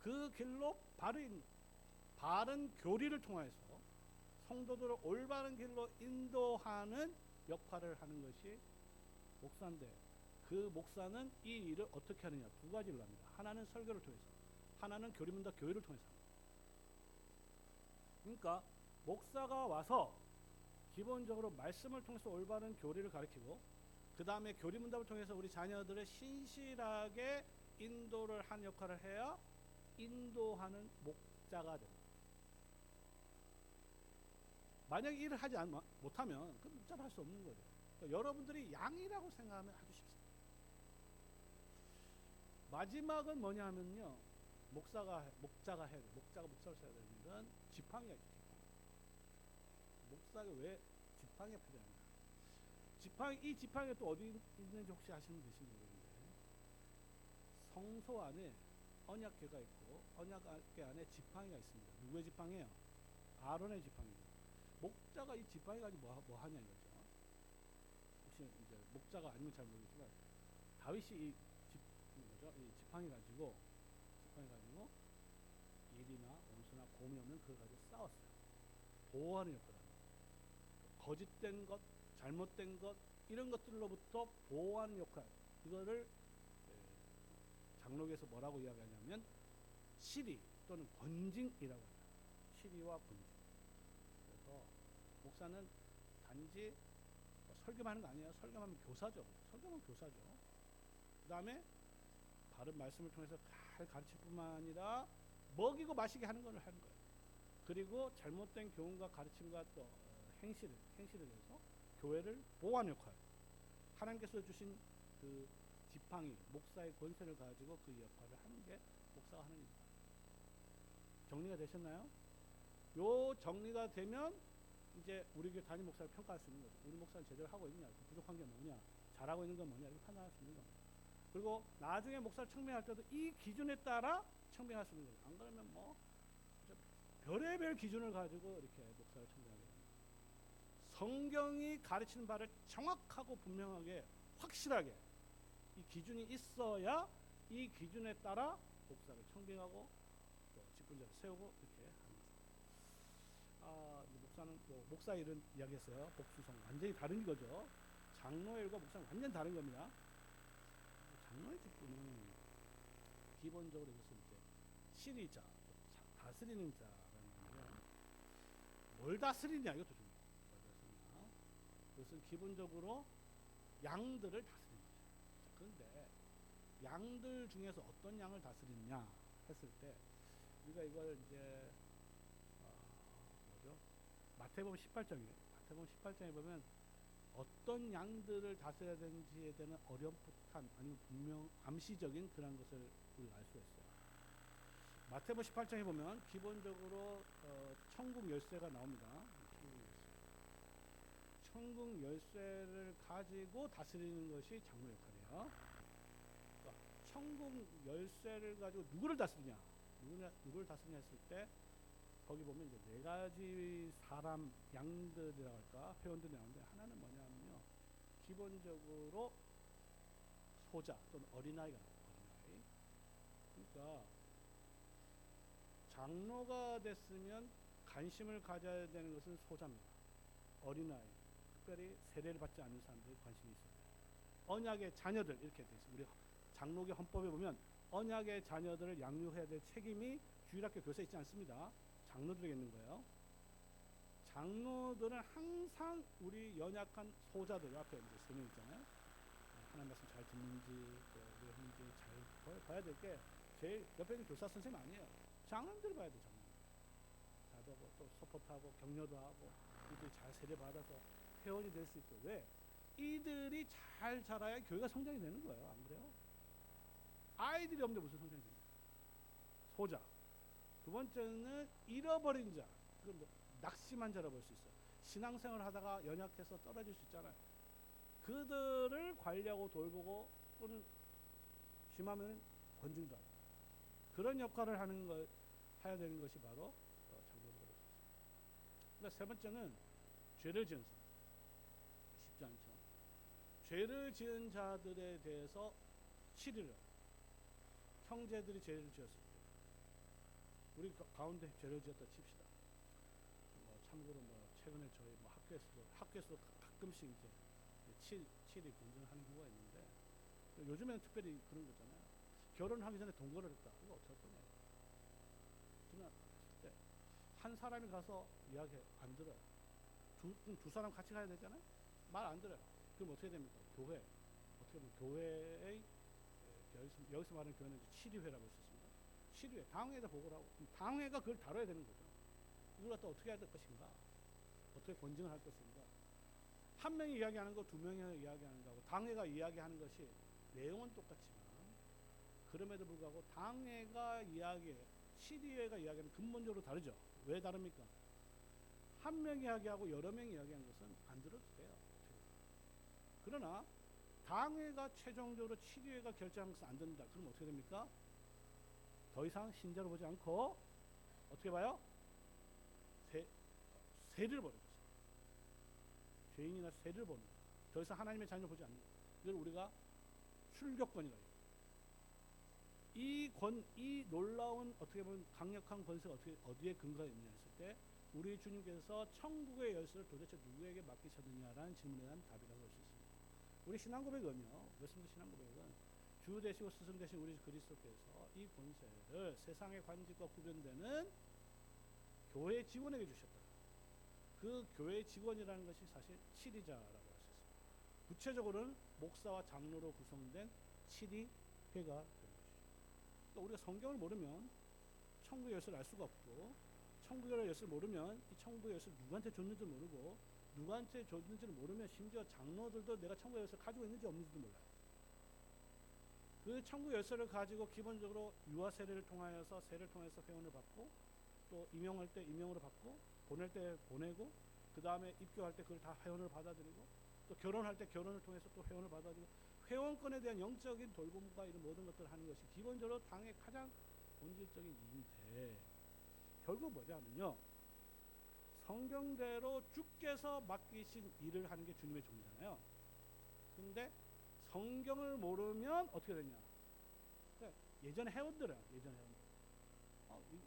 그 길로 바른 교리를 통해서 성도들을 올바른 길로 인도하는 역할을 하는 것이 목사인데, 그 목사는 이 일을 어떻게 하느냐, 두 가지로 합니다. 하나는 설교를 통해서, 하나는 교리문답 교회를 통해서 합니다. 그러니까 목사가 와서 기본적으로 말씀을 통해서 올바른 교리를 가르치고, 그 다음에 교리문답을 통해서 우리 자녀들을 신실하게 인도를 한 역할을 해야 인도하는 목자가 됩니다. 만약에 일을 하지 못하면 그 목자를 할 수 없는 거죠. 그러니까 여러분들이 양이라고 생각하면 아주 쉽습니다. 마지막은 뭐냐 하면요, 목자가 목사를 해야 되는 건 지팡이야. 목사가 왜 지팡이가 필요합니까? 이 지팡이가 또 어디 있는지 혹시 아시는 분 계신지 모르겠는데, 성소 안에 언약궤가 있고 언약궤 안에 지팡이가 있습니다. 누구의 지팡이에요? 아론의 지팡이입니다. 목자가 이 지팡이 가지고 뭐 하냐 이거죠. 혹시 이제 목자가 아니면 잘 모르겠지만, 다윗이 이 지팡이 가지고 일이나 원수나 곰이 없는 그걸 가지고 싸웠어요. 보호하는 역할을 합니다. 거짓된 것, 잘못된 것, 이런 것들로부터 보호하는 역할, 이거를 장로교에서 뭐라고 이야기하냐면 시리 또는 권징이라고 합니다. 시리와 권징. 그래서 목사는 단지 설교만 하는 거 아니에요. 설교하면 교사죠. 그 다음에 바른 말씀을 통해서 잘 가르칠 뿐만 아니라 먹이고 마시게 하는 걸 하는 거예요. 그리고 잘못된 교훈과 가르침과 또 행실을 해서 교회를 보호하는 역할, 하나님께서 주신 그 지팡이, 목사의 권세를 가지고 그 역할을 하는 게 목사가 하는 일입니다. 정리가 되셨나요? 요 정리가 되면 이제 우리 교회 담임 목사를 평가할 수 있는 거죠. 우리 목사는 제대로 하고 있느냐, 부족한 게 뭐냐, 잘하고 있는 건 뭐냐, 이렇게 판단할 수 있는 겁니다. 그리고 나중에 목사를 청명할 때도 이 기준에 따라 청명할 수 있는 거예요. 안 그러면 뭐 별의별 기준을 가지고 이렇게 목사를 청명하게 됩니다. 성경이 가르치는 바를 정확하고 분명하게 확실하게 이 기준이 있어야 이 기준에 따라 목사를 청빙하고 또 직분자를 세우고 이렇게 하는 것입니다. 목사는 또 목사 일은 이야기했어요. 복수성 완전히 다른 거죠. 장로의 일과 목사는 완전 다른 겁니다. 장로의 직분은 기본적으로 이것은 이제 시리자, 다스리는 자라는 건데, 뭘 다스리냐 이것도 중요해요. 그것은 기본적으로 양들을 다스리는 거죠. 그런데 양들 중에서 어떤 양을 다스리느냐 했을 때, 우리가 이걸 이제 마태복음 18장에 보면 어떤 양들을 다스려야 되는지에 대한 어렴풋한 아니면 분명 암시적인 그런 것을 우리가 알 수가 있어요. 마태복음 18장에 보면 기본적으로 천국 열쇠가 나옵니다. 천국 열쇠를 가지고 다스리는 것이 장로 역할이에요. 그러니까 천국 열쇠를 가지고 누구를 다스리냐 했을 때, 거기 보면 이제 네 가지 사람, 양들이라고 할까, 회원들이 나오는데, 하나는 뭐냐면요, 기본적으로 소자 또는 어린아이가 나와요. 그러니까 장로가 됐으면 관심을 가져야 되는 것은 소자입니다. 어린아이, 특별히 세례를 받지 않는 사람들이 관심이 있어요. 언약의 자녀들, 이렇게 돼 있습니다. 우리 장로교 헌법에 보면 언약의 자녀들을 양육해야 될 책임이 주일학교 교사에 있지 않습니다. 장로들에게 있는 거예요. 장로들은 항상 우리 연약한 소자들 앞에 이제 3명 있잖아요. 하나님 말씀 잘 듣는지, 또 우리 하는지 잘 봐야 될 게, 제일 옆에 있는 교사 선생님 아니에요. 장로들 봐야 돼. 장로들. 또 서포트하고 격려도 하고, 이들이 잘 세례 받아서 회원이 될 수 있고. 왜? 이들이 잘 자라야 교회가 성장이 되는 거예요. 안 그래요? 아이들이 없는데 무슨 성장이 됩니까? 소자. 두 번째는 잃어버린 자. 그건 뭐 낙심한 자라고 볼 수 있어요. 신앙생활 하다가 연약해서 떨어질 수 있잖아요. 그들을 관리하고 돌보고, 또는 심하면 권징도 하고, 그런 역할을 해야 되는 것이 바로 장로들이라고 볼 수 있어요. 그다음 세 번째는 죄를 지은 사람. 쉽지 않죠. 죄를 지은 자들에 대해서 치리를, 형제들이 죄를 지었을 때 우리 가운데 죄를 지었다 칩시다. 참고로 최근에 저희 학교에서도 가끔씩 이제 치리 공전하는 경우가 있는데, 요즘에는 특별히 그런 거잖아요. 결혼하기 전에 동거를 했다. 이거 어떻게 할 거냐. 그러나 했을 때 한 사람이 가서 이야기 안 들어요. 두 사람 같이 가야 되잖아요. 말 안 들어요. 그럼 어떻게 됩니까? 교회, 어떻게 보면 교회의, 여기서 말하는 교회는 치리회라고 있었습니다. 치리회, 당회에다 보고를 하고, 당회가 그걸 다뤄야 되는 거죠. 이걸 갖다 어떻게 해야 될 것인가, 어떻게 권징을 할 것인가. 한 명이 이야기하는 거, 두 명이 이야기하는 거하고 당회가 이야기하는 것이 내용은 똑같지만, 그럼에도 불구하고 당회가 치리회가 이야기하는 근본적으로 다르죠. 왜 다릅니까? 한 명이 이야기하고 여러 명이 이야기하는 것은 안 들어도 돼요. 그러나 당회가 최종적으로 치리회가 결정한 것은 안 된다. 그럼 어떻게 됩니까? 더 이상 신자로 보지 않고 어떻게 봐요? 세를 보는 거죠. 죄인이나 세를 보는 거죠. 더 이상 하나님의 자녀를 보지 않는 거죠. 이걸 우리가 출교권이라고 해요. 이 놀라운, 어떻게 보면 강력한 권세가 어디에 근거가 있느냐 했을 때, 우리 주님께서 천국의 열쇠를 도대체 누구에게 맡기셨느냐라는 질문에 대한 답이라고 할 수 있습니다. 우리 신앙고백은요, 그렇습니다. 신앙고백은 주 되시고 스승 되신 우리 그리스도께서 이 권세를 세상의 관직과 구별되는 교회 직원에게 주셨다. 그 교회 직원이라는 것이 사실 치리자라고 할 수 있습니다. 구체적으로는 목사와 장로로 구성된 치리회가 되는 것이죠. 그러니까 우리가 성경을 모르면 천국의 열쇠를 알 수가 없고, 천국의 열쇠를 모르면 이 천국의 열쇠를 누구한테 줬는지 모르고, 누구한테 줬는지를 모르면 심지어 장로들도 내가 천국의 열쇠를 가지고 있는지 없는지도 몰라요. 그 천국의 열쇠를 가지고 기본적으로 유아 세례를 통하여서 회원을 받고, 또 임용할 때 임용으로 받고, 보낼 때 보내고, 그 다음에 입교할 때 그걸 다 회원을 받아들이고, 또 결혼할 때 결혼을 통해서 또 회원을 받아들이고, 회원권에 대한 영적인 돌봄과 이런 모든 것들을 하는 것이 기본적으로 당의 가장 본질적인 일인데, 결국 뭐냐면요, 성경대로 주께서 맡기신 일을 하는 게 주님의 종이잖아요. 근데 성경을 모르면 어떻게 되냐, 그러니까 예전에 회원들은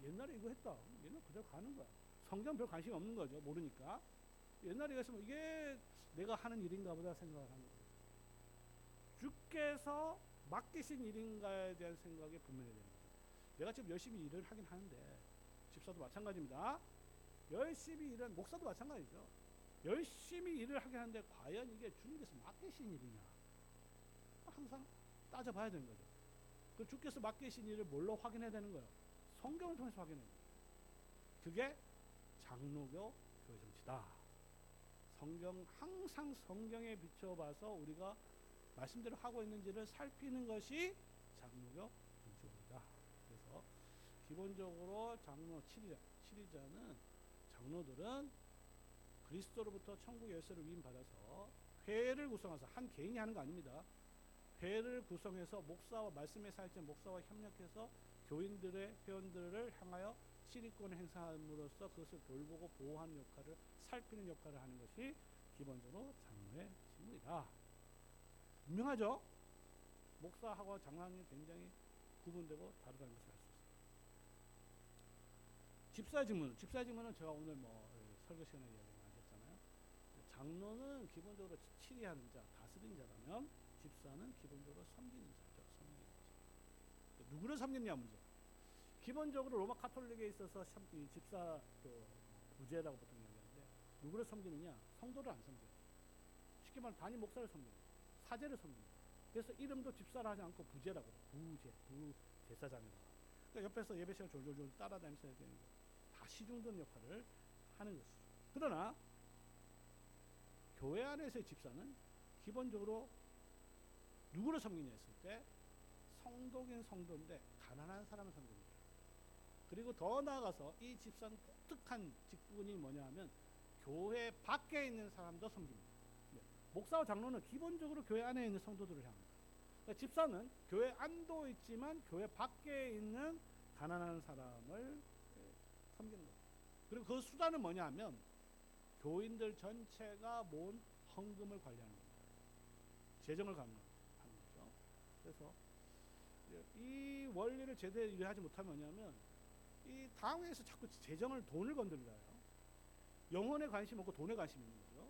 옛날에 이거 했다, 옛날 그대로 가는 거야. 성경 별 관심이 없는 거죠. 모르니까. 옛날에 이랬으면 이게 내가 하는 일인가 보다 생각을 하는 거예요. 주께서 맡기신 일인가에 대한 생각이 분명해야 되는 거죠. 내가 지금 열심히 일을 하긴 하는데, 집사도 마찬가지입니다. 열심히 일은, 목사도 마찬가지죠. 열심히 일을 하긴 하는데 과연 이게 주님께서 맡기신 일이냐, 항상 따져봐야 되는 거죠. 그 주께서 맡기신 일을 뭘로 확인해야 되는 거예요? 성경을 통해서 확인해야 돼요. 그게 장로교 교회 정치다. 항상 성경에 비춰봐서 우리가 말씀대로 하고 있는지를 살피는 것이 장로교 정치입니다. 그래서 기본적으로 장로 치리자는, 장로들은 그리스도로부터 천국의 열쇠를 위임받아서 회를 구성해서, 한 개인이 하는 거 아닙니다. 회를 구성해서 목사와, 말씀의 사역자 목사와 협력해서 교인들의 회원들을 향하여 치리권을 행사함으로써 그것을 돌보고 보호하는 역할을, 살피는 역할을 하는 것이 기본적으로 장로의 직무이다. 분명하죠? 목사하고 장로는 굉장히 구분되고 다르다는 것을 알 수 있습니다. 집사의 직무는 제가 오늘 설교 시간에 이야기 많이 했잖아요. 장로는 기본적으로 치리하는 자, 다스리는 자라면, 집사는 기본적으로 섬기는 자죠. 섬기는 자. 누구를 섬기느냐 문제. 기본적으로 로마 카톨릭에 있어서 집사 부제라고 보통 얘기하는데, 누구를 섬기느냐? 성도를 안 섬겨요. 쉽게 말하면 담임 목사를 섬겨요. 사제를 섬겨요. 그래서 이름도 집사를 하지 않고 부제라고 해요. 부제사장이라고. 그러니까 옆에서 예배 시간 졸졸 따라다니면서 다 시중든 역할을 하는 것이죠. 그러나 교회 안에서의 집사는 기본적으로 누구를 섬기냐 했을 때, 성도긴 성도인데 가난한 사람을 섬깁니다. 그리고 더 나아가서 이 집사는 독특한 직분이 뭐냐 하면, 교회 밖에 있는 사람도 섬깁니다. 목사와 장로는 기본적으로 교회 안에 있는 성도들을 향합니다. 그러니까 집사는 교회 안도 있지만 교회 밖에 있는 가난한 사람을 섬기는 거예요. 그리고 그 수단은 뭐냐 하면, 교인들 전체가 모은 헌금을 관리하는 겁니다. 재정을 하는 거죠. 그래서 이 원리를 제대로 이해하지 못하면 뭐냐면 이 당회에서 자꾸 재정을 돈을 건드려요. 영혼에 관심 없고 돈에 관심 있는 거죠.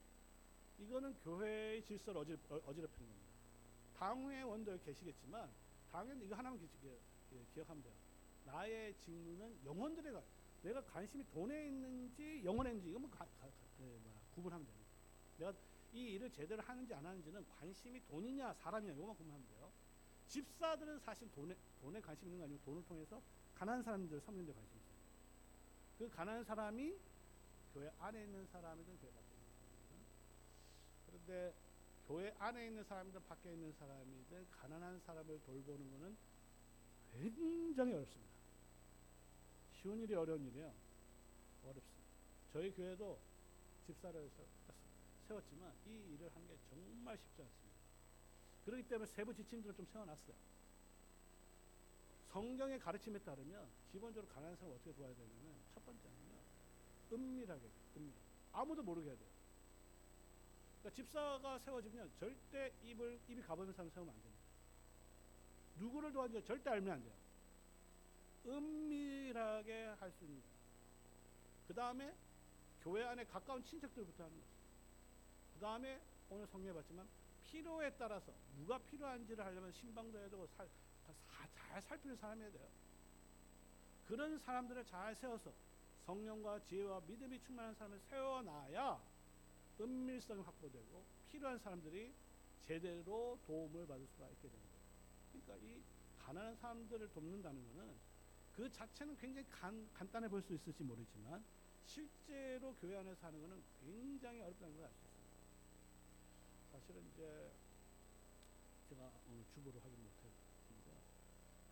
이거는 교회의 질서를 어지럽히는 겁니다. 당회 원도 계시겠지만 당회는 이거 하나만 기억하면 돼요. 나의 직무는 영혼들에 내가 관심이 돈에 있는지 영혼에 있는지 이거 구분하면 됩니다. 내가 이 일을 제대로 하는지 안 하는지는 관심이 돈이냐 사람이냐 이것만 구분하면 돼요. 집사들은 사실 돈에 관심 있는 거 아니고 돈을 통해서 가난한 사람들 섬기는 데 관심이 있어요. 그 가난한 사람이 교회 안에 있는 사람이든 교회 밖에 있는 사람이든. 그런데 교회 안에 있는 사람이든 밖에 있는 사람이든 가난한 사람을 돌보는 것은 굉장히 어렵습니다. 쉬운 일이 어려운 일이에요. 어렵습니다. 저희 교회도 집사를 세웠지만 이 일을 하는 게 정말 쉽지 않습니다. 그렇기 때문에 세부 지침들을 좀 세워놨어요. 성경의 가르침에 따르면 기본적으로 가난한 사람을 어떻게 도와야 되냐면 첫 번째는요, 은밀하게 아무도 모르게 해야 돼요. 그러니까 집사가 세워지면 절대 입이 가보는 사람 세우면 안 됩니다. 누구를 도와주는지 절대 알면 안 돼요. 은밀하게 할 수 있는. 그 다음에 교회 안에 가까운 친척들부터 하는 거죠. 그 다음에 오늘 성경에 봤지만 필요에 따라서 누가 필요한지를 하려면 신방도 해야 되고 잘 살피는 사람이 해야 돼요. 그런 사람들을 잘 세워서 성령과 지혜와 믿음이 충만한 사람을 세워놔야 은밀성이 확보되고 필요한 사람들이 제대로 도움을 받을 수가 있게 됩니다. 그러니까 이 가난한 사람들을 돕는다는 것은 그 자체는 굉장히 간단해 보일 수 있을지 모르지만 실제로 교회 안에서 하는 것은 굉장히 어렵다는 걸 알 수 있습니다. 사실은 이제 제가 오늘 주보를 하긴 못했는데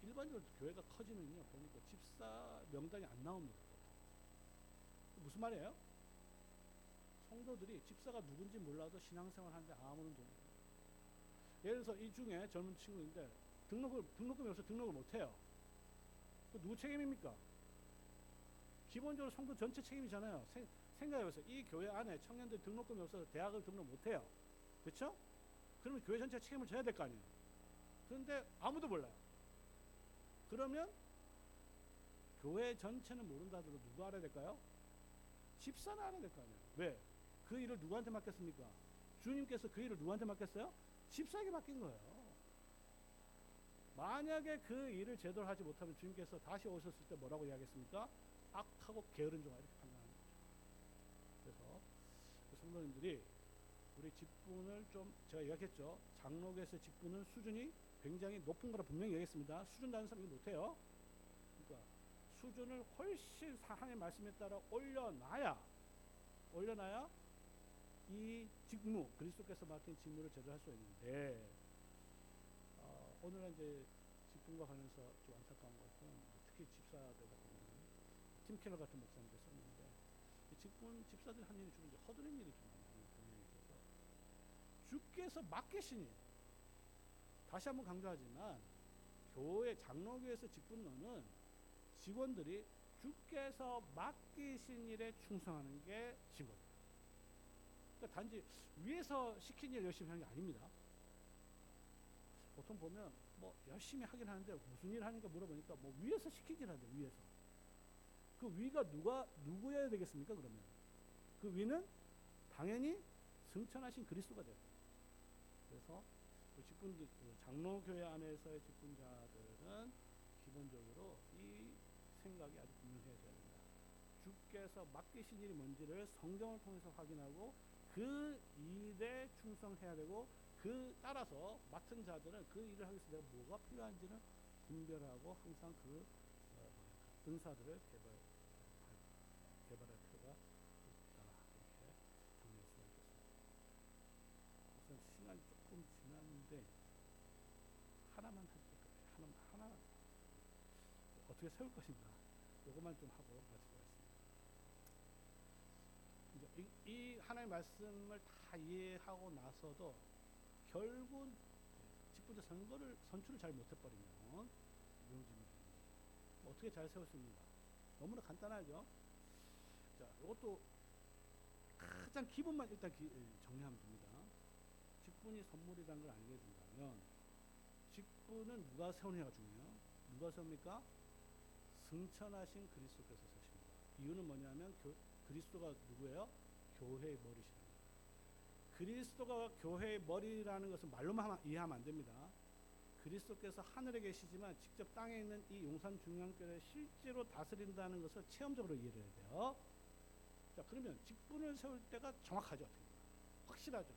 일반적으로 교회가 커지면요 보니까 집사 명단이 안 나옵니다. 무슨 말이에요? 성도들이 집사가 누군지 몰라도 신앙생활 하는데 아무런 도움이 없어요. 예를 들어서 이 중에 젊은 친구인데 등록금이 없어서 등록을 못해요. 누구 책임입니까? 기본적으로 성도 전체 책임이잖아요. 생각해보세요. 이 교회 안에 청년들 등록금이 없어서 대학을 등록 못해요. 그렇죠? 그러면 교회 전체 책임을 져야 될 거 아니에요. 그런데 아무도 몰라요. 그러면 교회 전체는 모른다 하더라도 누가 알아야 될까요? 집사는 알아야 될 거 아니에요. 왜? 그 일을 누구한테 맡겼습니까? 주님께서 그 일을 누구한테 맡겼어요? 집사에게 맡긴 거예요. 만약에 그 일을 제대로 하지 못하면 주님께서 다시 오셨을 때 뭐라고 이야기했습니까? 악하고 게으른 종아 이렇게 판단하는 거죠. 그래서 성도님들이 우리 직분을 좀 제가 이야기했죠. 장로교에서 직분은 수준이 굉장히 높은 거라 분명히 얘기했습니다. 수준 다른 사람이 못해요. 그러니까 수준을 훨씬 하나님의 말씀에 따라 올려놔야 이 직무, 그리스도께서 맡긴 직무를 제대로 할 수 있는데 오늘은 이제 직분과 관련해서 좀 안타까운 것은 특히 집사들 같은 경우는 팀 켈러 같은 목사님들 썼는데 집사들이 한 일이 주로 이제 허드렛 일이 좀 많은 경향이 있어서 주께서 맡기시니 다시 한번 강조하지만 교회 장로교에서 직분론은 직원들이 주께서 맡기신 일에 충성하는 게 직원. 그러니까 단지 위에서 시킨 일 열심히 하는 게 아닙니다. 보통 보면 뭐 열심히 하긴 하는데 무슨 일 하니까 물어보니까 뭐 위에서 시키긴 하는데 위에서. 그 위가 누구여야 되겠습니까? 그러면 그 위는 당연히 승천하신 그리스도가 돼요. 그래서 그 장로교회 안에서의 직분자들은 기본적으로 이 생각이 아주 분명해져야 됩니다. 주께서 맡기신 일이 뭔지를 성경을 통해서 확인하고 그 일에 충성해야 되고 그 따라서 맡은 자들은 그 일을 하기 위해서 내가 뭐가 필요한지는 분별하고 항상 그 은사들을 개발할 필요가 있다. 이렇게 정리했으면 좋겠습니다. 우선 시간이 조금 지났는데 하나만 할 것 같아요. 하나 어떻게 세울 것인가 이것만 좀 하고 마치도록 하겠습니다. 이제 이 하나의 말씀을 다 이해하고 나서도 결국 직분자 선출을 잘 못해버리면 무용지물입니다. 어떻게 잘 세울 수 있는가? 너무나 간단하죠. 자, 이것도 가장 기본만 일단 정리하면 됩니다. 직분이 선물이라는 걸 알게 된다면 직분은 누가 세우느냐가 중요해요. 누가 세웁니까? 승천하신 그리스도께서 세우십니다. 이유는 뭐냐면 그리스도가 누구예요? 교회의 머리시라는 거예요. 그리스도가 교회의 머리라는 것은 말로만 이해하면 안 됩니다. 그리스도께서 하늘에 계시지만 직접 땅에 있는 이 용산 중앙교회를 실제로 다스린다는 것을 체험적으로 이해를 해야 돼요. 자, 그러면 직분을 세울 때가 정확하죠. 확실하죠.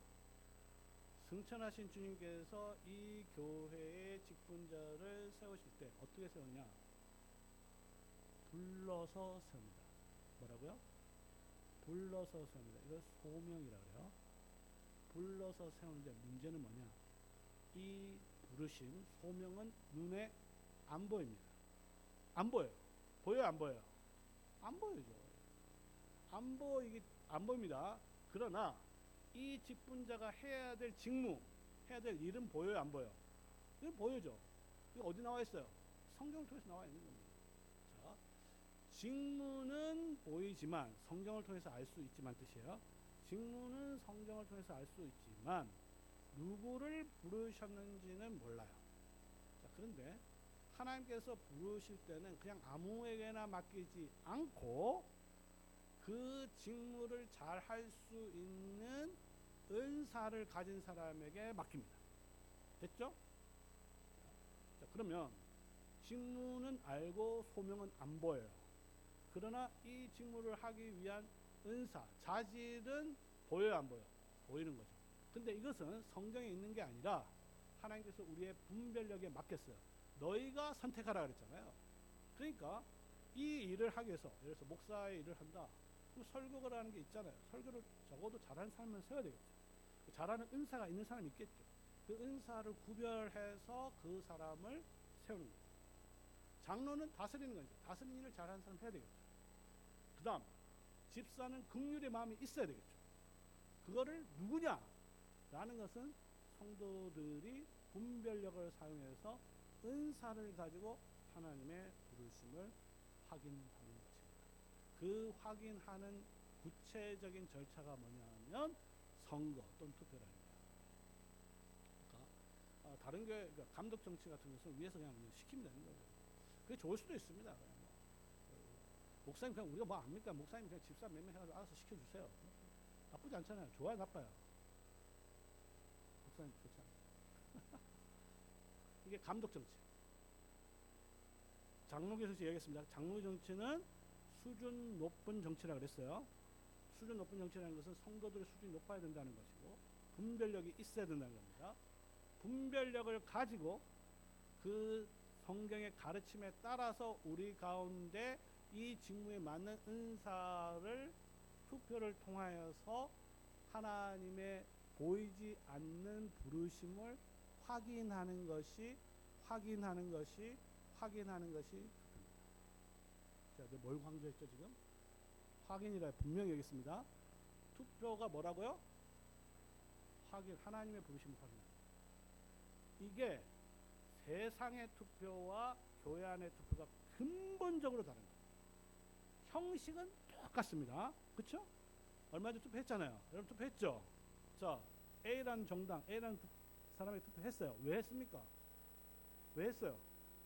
승천하신 주님께서 이 교회의 직분자를 세우실 때 어떻게 세우냐? 불러서 세웁니다. 뭐라고요? 불러서 세웁니다. 이걸 소명이라고 해요. 불러서 세우는데 문제는 뭐냐? 이 부르심, 소명은 눈에 안 보입니다. 안 보여요. 보여요, 안 보여요? 안 보이죠. 안 보입니다. 그러나 이 직분자가 해야 될 직무, 해야 될 일은 보여요, 안 보여요? 이건 보여죠. 이거 어디 나와 있어요? 성경을 통해서 나와 있는 겁니다. 자, 직무는 보이지만 성경을 통해서 알 수 있지만 뜻이에요. 직무는 성경을 통해서 알 수 있지만 누구를 부르셨는지는 몰라요. 자, 그런데 하나님께서 부르실 때는 그냥 아무에게나 맡기지 않고 그 직무를 잘 할 수 있는 은사를 가진 사람에게 맡깁니다. 됐죠? 자, 그러면 직무는 알고 소명은 안 보여요. 그러나 이 직무를 하기 위한 은사, 자질은 보여요, 안 보여요? 보이는 거죠. 근데 이것은 성경에 있는 게 아니라 하나님께서 우리의 분별력에 맡겼어요. 너희가 선택하라 그랬잖아요. 그러니까 이 일을 하기 위해서, 예를 들어서 목사의 일을 한다. 그럼 설교라는 게 있잖아요. 설교를 적어도 잘하는 사람은 세워야 되겠죠. 잘하는 은사가 있는 사람이 있겠죠. 그 은사를 구별해서 그 사람을 세우는 거예요. 장로는 다스리는 거니까 다스리는 일을 잘하는 사람 해야 되겠죠. 그 다음 집사는 긍휼의 마음이 있어야 되겠죠. 그거를 누구냐? 라는 것은 성도들이 분별력을 사용해서 은사를 가지고 하나님의 부르심을 확인하는 것입니다. 그 확인하는 구체적인 절차가 뭐냐면 선거 또는 투표라는 거예요. 그러니까 다른 교회 그러니까 감독 정치 같은 것은 위에서 그냥 시키면 되는 거예요. 그게 좋을 수도 있습니다. 목사님 그냥 우리가 뭐 압니까? 목사님 그냥 집사 몇 명 해가지고 알아서 시켜주세요. 나쁘지 않잖아요. 좋아요, 나빠요? 목사님 좋지 않아요. 이게 감독 정치. 장로교에서 얘기했습니다. 장로 정치는 수준 높은 정치라고 그랬어요. 수준 높은 정치라는 것은 성도들의 수준이 높아야 된다는 것이고 분별력이 있어야 된다는 겁니다. 분별력을 가지고 그 성경의 가르침에 따라서 우리 가운데 이 직무에 맞는 은사를 투표를 통하여서 하나님의 보이지 않는 부르심을 확인하는 것이 투표입니다. 자, 뭘 강조했죠 지금? 확인이라 분명히 여기있습니다. 투표가 뭐라고요? 확인, 하나님의 부르심을 확인합니다. 이게 세상의 투표와 교회 안의 투표가 근본적으로 다른 거예요. 형식은 똑같습니다. 그렇죠? 얼마 전에 투표했잖아요. 여러분 투표했죠? 자, A라는 정당, A라는 사람에게 투표했어요. 왜 했습니까? 왜 했어요?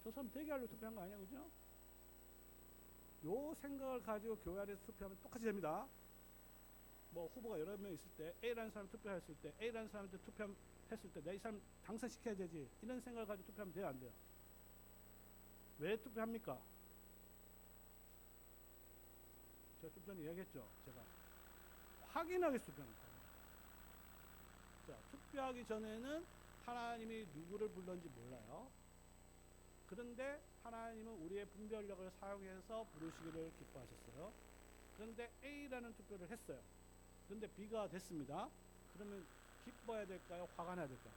저 사람 되게 하려고 투표한 거 아니야, 그죠? 요 생각을 가지고 교회 안에서 투표하면 똑같이 됩니다. 뭐 후보가 여러 명 있을 때 A라는 사람 투표했을 때 A라는 사람한테 투표했을 때 내가 이 사람 당선시켜야 되지 이런 생각을 가지고 투표하면 돼요, 안 돼요? 왜 투표합니까? 제가 좀 전에 이야기했죠. 제가 확인하기 위해서 투표합니다. 자, 투표하기 전에는 하나님이 누구를 불렀는지 몰라요. 그런데 하나님은 우리의 분별력을 사용해서 부르시기를 기뻐하셨어요. 그런데 A라는 투표를 했어요. 그런데 B가 됐습니다. 그러면 기뻐해야 될까요? 화가 나야 될까요?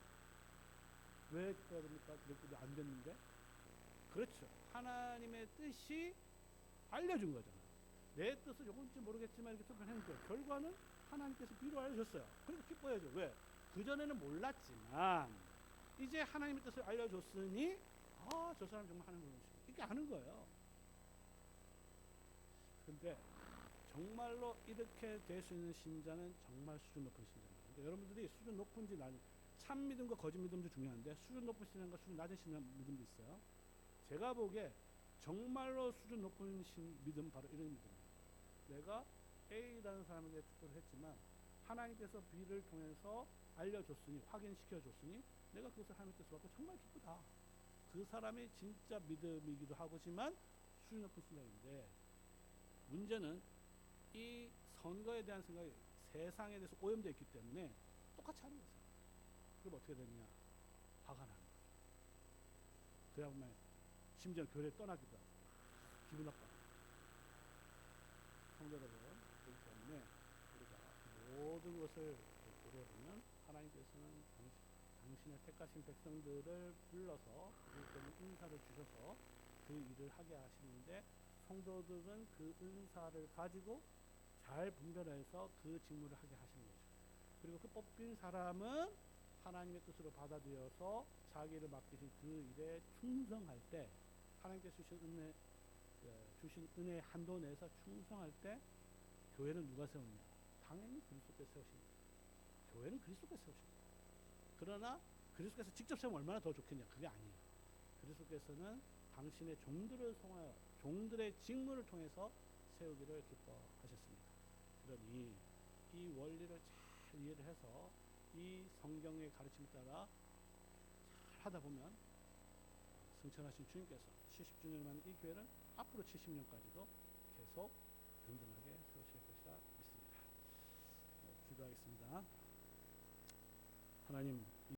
왜 기뻐해야 됩니까? 내 안 됐는데? 그렇죠. 하나님의 뜻이 알려준 거잖아요. 내 뜻은 요건지 모르겠지만 이렇게 투표를 했는데 결과는 하나님께서 B로 알려줬어요. 그러니까 기뻐해야죠. 왜? 그전에는 몰랐지만 이제 하나님의 뜻을 알려줬으니 저 사람 정말 하나님을 모르시고 이렇게 아는 거예요. 근데 정말로 이렇게 될 수 있는 신자는 정말 수준 높은 신자입니다. 그러니까 여러분들이 수준 높은지 낮은, 참 믿음과 거짓 믿음도 중요한데 수준 높은 신앙과 수준 낮은 신앙 믿음도 있어요. 제가 보기에 정말로 수준 높은 믿음 바로 이런 믿음이에요. 내가 A라는 사람에게 축도를 했지만 하나님께서 B를 통해서 알려줬으니, 확인시켜줬으니 내가 그것을 하나님의 뜻을 받고 정말 기쁘다. 그 사람이 진짜 믿음이기도 하지만 수준 높은 신앙인데, 문제는 이 선거에 대한 생각이 세상에 대해서 오염되어 있기 때문에 똑같이 하는 거죠. 그럼 어떻게 되느냐? 화가 나는 거죠. 그야말로 심지어 교회를 떠나기도 하고 기분 나빠. 성도 여러분, 그렇기 때문에 우리가 모든 것을 고려해보면 하나님께서는 당신의 택하신 백성들을 불러서 그들 때문에 은사를 주셔서 그 일을 하게 하시는데, 성도들은 그 은사를 가지고 잘 분별해서 그 직무를 하게 하시는 거죠. 그리고 그 뽑힌 사람은 하나님의 뜻으로 받아들여서 자기를 맡기신 그 일에 충성할 때, 하나님께서 주신 은혜의 한도 내에서 충성할 때 교회는 누가 세우느냐? 당연히 그리스도께서 세우십니다. 교회는 그리스도께서 세우십니다. 그러나 그리스도께서 직접 세우면 얼마나 더 좋겠냐? 그게 아니에요. 그리스도께서는 당신의 종들을 통하여 종들의 직무를 통해서 세우기를 기뻐하셨습니다. 그러니 이 원리를 잘 이해를 해서 이 성경의 가르침에 따라 잘 하다 보면 승천하신 주님께서 70주년을 맞는 이 교회는 앞으로 70년까지도 계속 든든하게 세우실 것이라 믿습니다. 기도하겠습니다. 하나님,